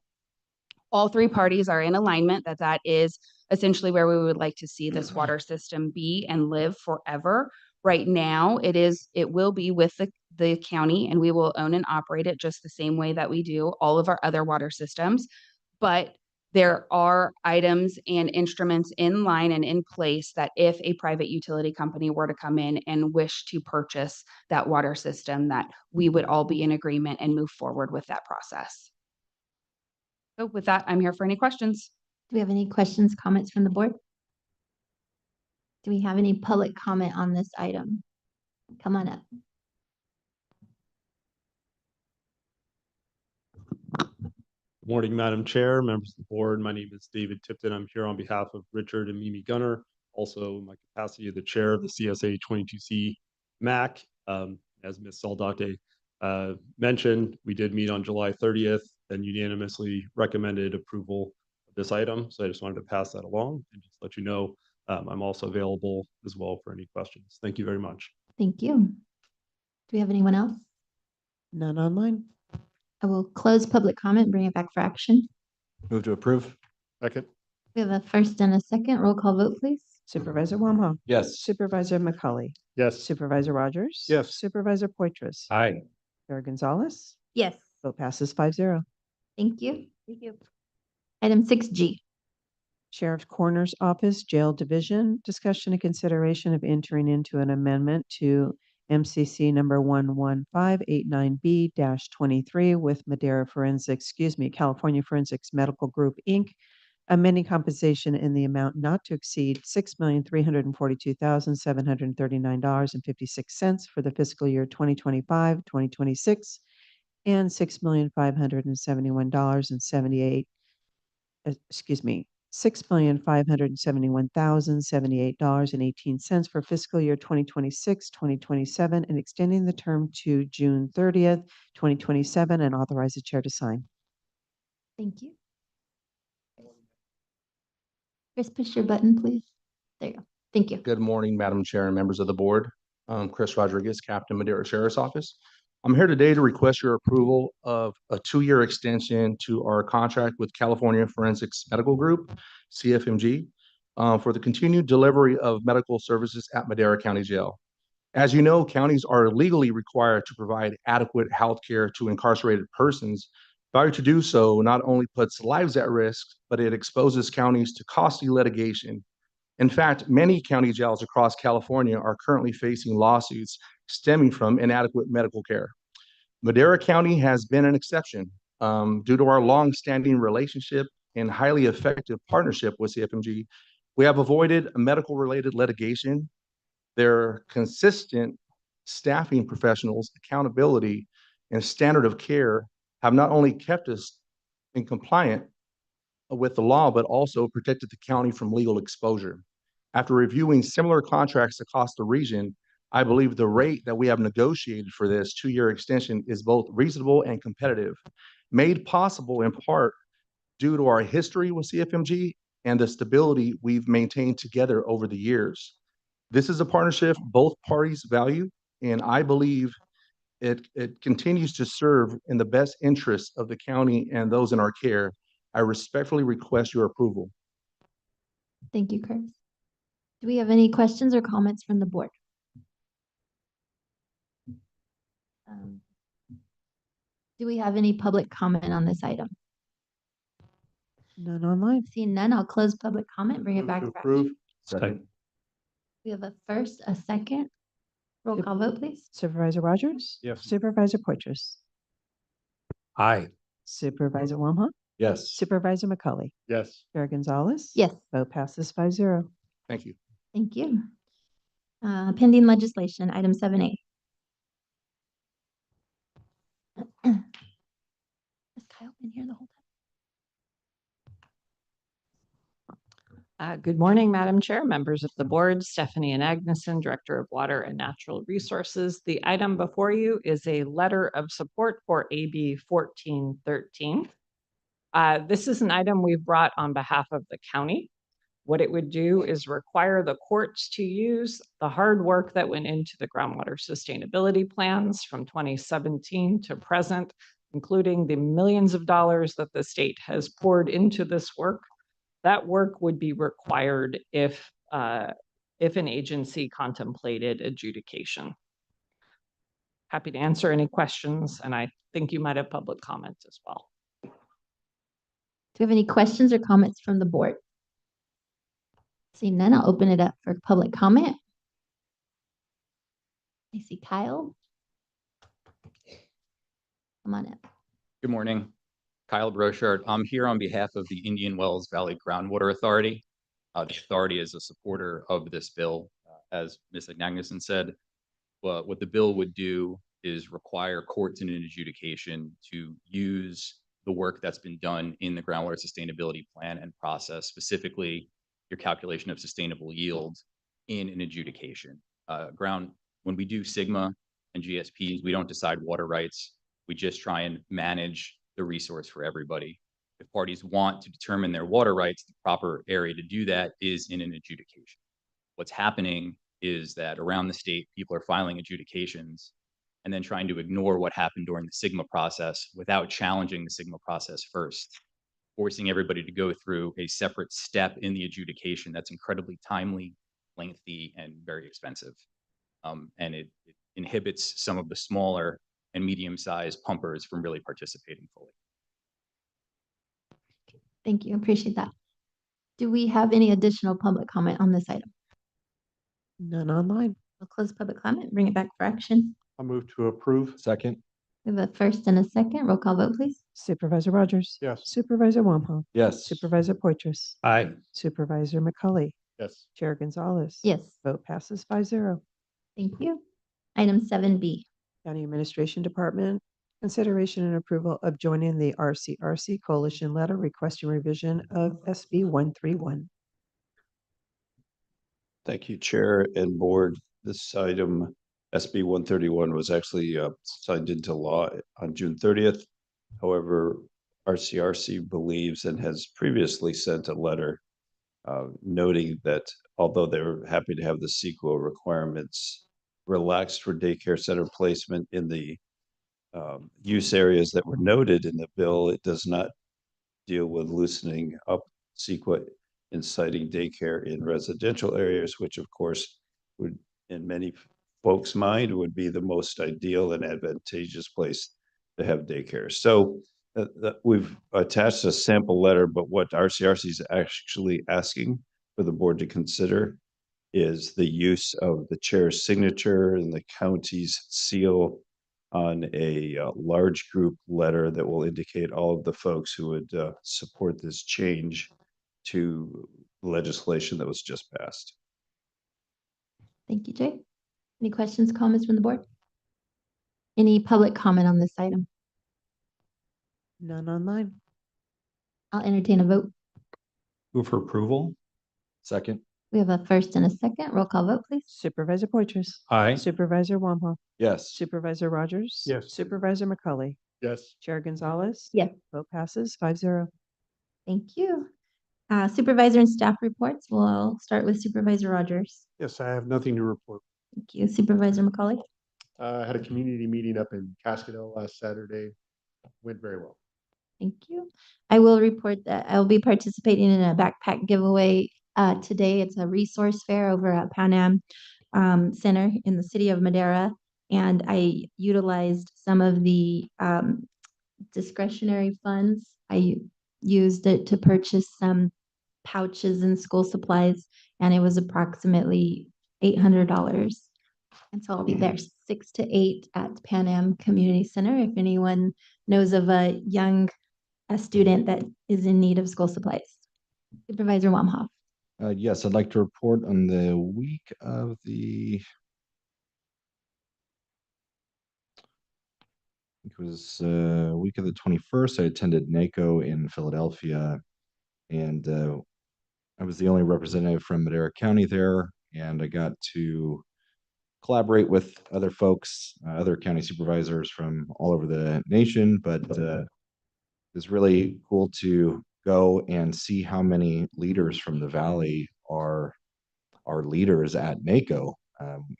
all three parties are in alignment that is essentially where we would like to see this water system be and live forever. Right now, it will be with the county, and we will own and operate it just the same way that we do all of our other water systems. But there are items and instruments in line and in place that if a private utility company were to come in and wish to purchase that water system, that we would all be in agreement and move forward with that process. So with that, I'm here for any questions. Do we have any questions, comments from the board? Do we have any public comment on this item? Come on up. Good morning, Madam Chair, members of the board. My name is David Tipton. I'm here on behalf of Richard and Mimi Gunner, also in my capacity of the chair of the CSA 22C MAC. As Ms. Saldate mentioned, we did meet on July 30th and unanimously recommended approval of this item. So I just wanted to pass that along and just let you know I'm also available as well for any questions. Thank you very much. Thank you. Do we have anyone else? None online. I will close public comment and bring it back for action. Move to approve. Second. We have a first and a second. Roll call vote, please. Supervisor Wamhaugh. Yes. Supervisor McCauley. Yes. Supervisor Rogers. Yes. Supervisor Poitras. Aye. Chair Gonzalez. Yes. Vote passes 5-0. Thank you. Thank you. Item 6G. Sheriff's Coroner's Office Jail Division, discussion and consideration of entering into an amendment to MCC number 11589B-23 with California Forensics Medical Group, Inc., amending compensation in the amount not to exceed $6,342,739.56 for the fiscal year 2025, 2026, and $6,571,078.18 for fiscal year 2026, 2027, and extending the term to June 30th, 2027, and authorize the chair to sign. Thank you. Chris, push your button, please. There you go. Thank you. Good morning, Madam Chair and members of the board. I'm Chris Rodriguez, Captain Madera Sheriff's Office. I'm here today to request your approval of a 2-year extension to our contract with California Forensics Medical Group, CFMG, for the continued delivery of medical services at Madera County Jail. As you know, counties are legally required to provide adequate health care to incarcerated persons. Failure to do so not only puts lives at risk, but it exposes counties to costly litigation. In fact, many county jails across California are currently facing lawsuits stemming from inadequate medical care. Madera County has been an exception due to our long-standing relationship and highly effective partnership with CFMG. We have avoided medical-related litigation. Their consistent staffing professionals, accountability, and standard of care have not only kept us in compliant with the law, but also protected the county from legal exposure. After reviewing similar contracts across the region, I believe the rate that we have negotiated for this 2-year extension is both reasonable and competitive, made possible in part due to our history with CFMG and the stability we've maintained together over the years. This is a partnership both parties value, and I believe it continues to serve in the best interests of the county and those in our care. I respectfully request your approval. Thank you, Chris. Do we have any questions or comments from the board? Do we have any public comment on this item? None online. Seeing none, I'll close public comment, bring it back to approve. action. Second. We have a first, a second. Roll call vote, please. Supervisor Rogers. Yes. Supervisor Poitras. Aye. Supervisor Wamhaugh. Yes. Supervisor McCauley. Yes. Chair Gonzalez. Yes. Vote passes 5-0. Thank you. Thank you. Pending legislation, item 7A. Has Kyle been here the whole time? Good morning, Madam Chair, members of the board, Stephanie and Agneson, Director of Water and Natural Resources. The item before you is a letter of support for AB 1413. This is an item we've brought on behalf of the county. What it would do is require the courts to use the hard work that went into the groundwater sustainability plans from 2017 to present, including the millions of dollars that the state has poured into this work. That work would be required if an agency contemplated adjudication. Happy to answer any questions, and I think you might have public comment as well. Do you have any questions or comments from the board? Seeing none, I'll open it up for public comment. I see Kyle. Come on up. Good morning. Kyle Brochard. I'm here on behalf of the Indian Wells Valley Groundwater Authority. The authority is a supporter of this bill. As Ms. Agneson said, what the bill would do is require courts in an adjudication to use the work that's been done in the groundwater sustainability plan and process, specifically your calculation of sustainable yield in an adjudication. When we do Sigma and GSPs, we don't decide water rights. We just try and manage the resource for everybody. If parties want to determine their water rights, the proper area to do that is in an adjudication. What's happening is that around the state, people are filing adjudications and then trying to ignore what happened during the Sigma process without challenging the Sigma process first, forcing everybody to go through a separate step in the adjudication that's incredibly timely, lengthy, and very expensive. And it inhibits some of the smaller and medium-sized pumpers from really participating fully. Thank you. Appreciate that. Do we have any additional public comment on this item? None online. We'll close public comment, bring it back for action. I'll move to approve. Second. We have a first and a second. Roll call vote, please. Supervisor Rogers. Yes. Supervisor Wamhaugh. Yes. Supervisor Poitras. Aye. Supervisor McCully. Yes. Chair Gonzalez. Yes. Vote passes 5-0. Thank you. Item 7B. County Administration Department, consideration and approval of joining the RCRC Coalition Letter requesting revision of SB 131. Thank you, Chair and Board. This item, SB 131, was actually signed into law on June 30th. However, RCRC believes and has previously sent a letter noting that although they're happy to have the CEQA requirements relaxed for daycare center placement in the use areas that were noted in the bill, it does not deal with loosening up CEQA inciting daycare in residential areas, which of course would, in many folks' mind, would be the most ideal and advantageous place to have daycare. So we've attached a sample letter, but what RCRC is actually asking for the board to consider is the use of the chair's signature and the county's seal on a large group letter that will indicate all of the folks who would support this change to legislation that was just passed. Thank you, Jay. Any questions, comments from the board? Any public comment on this item? None online. I'll entertain a vote. Move for approval. Second. We have a first and a second. Roll call vote, please. Supervisor Poitras. Aye. Supervisor Wamhaugh. Yes. Supervisor Rogers. Yes. Supervisor McCully. Yes. Chair Gonzalez. Yes. Vote passes 5-0. Thank you. Supervisor and staff reports. We'll start with Supervisor Rogers. Yes, I have nothing to report. Thank you. Supervisor McCauley. I had a community meeting up in Cascadel last Saturday. Went very well. Thank you. I will report that I will be participating in a backpack giveaway today. It's a resource fair over at Pan Am Center in the city of Madera. And I utilized some of the discretionary funds. I used it to purchase some pouches and school supplies, and it was approximately $800. And so I'll be there 6 to 8 at Pan Am Community Center if anyone knows of a young student that is in need of school supplies. Supervisor Wamhoff. Yes, I'd like to report on the week of the, it was week of the 21st. I attended NACO in Philadelphia, and I was the only representative from Madera County there, and I got to collaborate with other folks, other county supervisors from all over the nation, but it's really cool to go and see how many leaders from the Valley are leaders at NACO.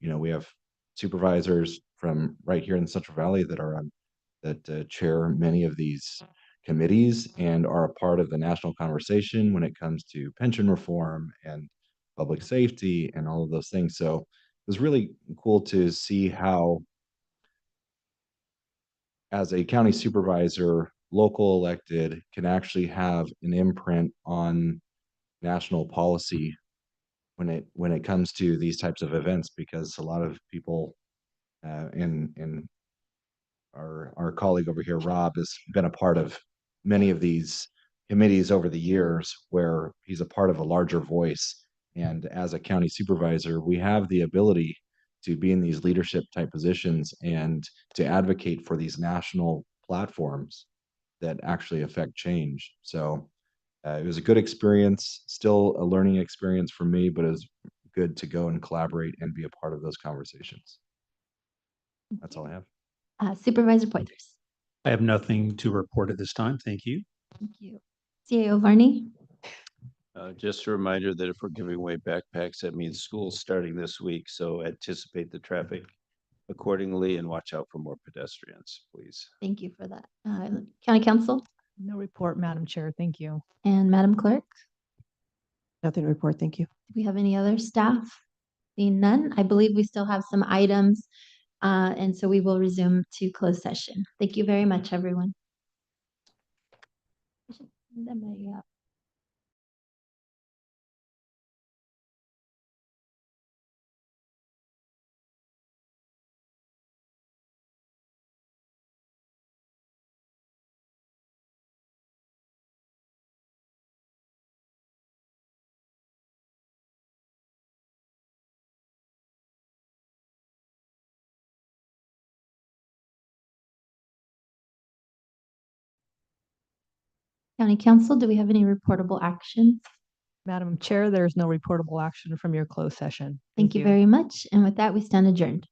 You know, we have supervisors from right here in the Central Valley that are on that chair many of these committees and are a part of the national conversation when it comes to pension reform and public safety and all of those things. So it was really cool to see how, as a county supervisor, local elected can actually have an imprint on national policy when it comes to these types of events, because a lot of people and our colleague over here, Rob, has been a part of many of these committees over the years where he's a part of a larger voice. And as a county supervisor, we have the ability to be in these leadership type positions and to advocate for these national platforms that actually affect change. So it was a good experience, still a learning experience for me, but it was good to go and collaborate and be a part of those conversations. That's all I have. Supervisor Poitras. I have nothing to report at this time. Thank you. Thank you. CAO Varney. Just a reminder that if we're giving away backpacks, that means school's starting this week. So anticipate the traffic accordingly and watch out for more pedestrians, please. Thank you for that. County Council No report, Madam Chair. Thank you. and Madam Clerk, Nothing to report. Thank you. do we have any other staff? Seeing none, I believe we still have some items. And so we will resume to closed session. Thank you very much, everyone. County Council, do we have any reportable actions? Madam Chair, there is no reportable action from your closed session. Thank you very much. And with that, we stand adjourned.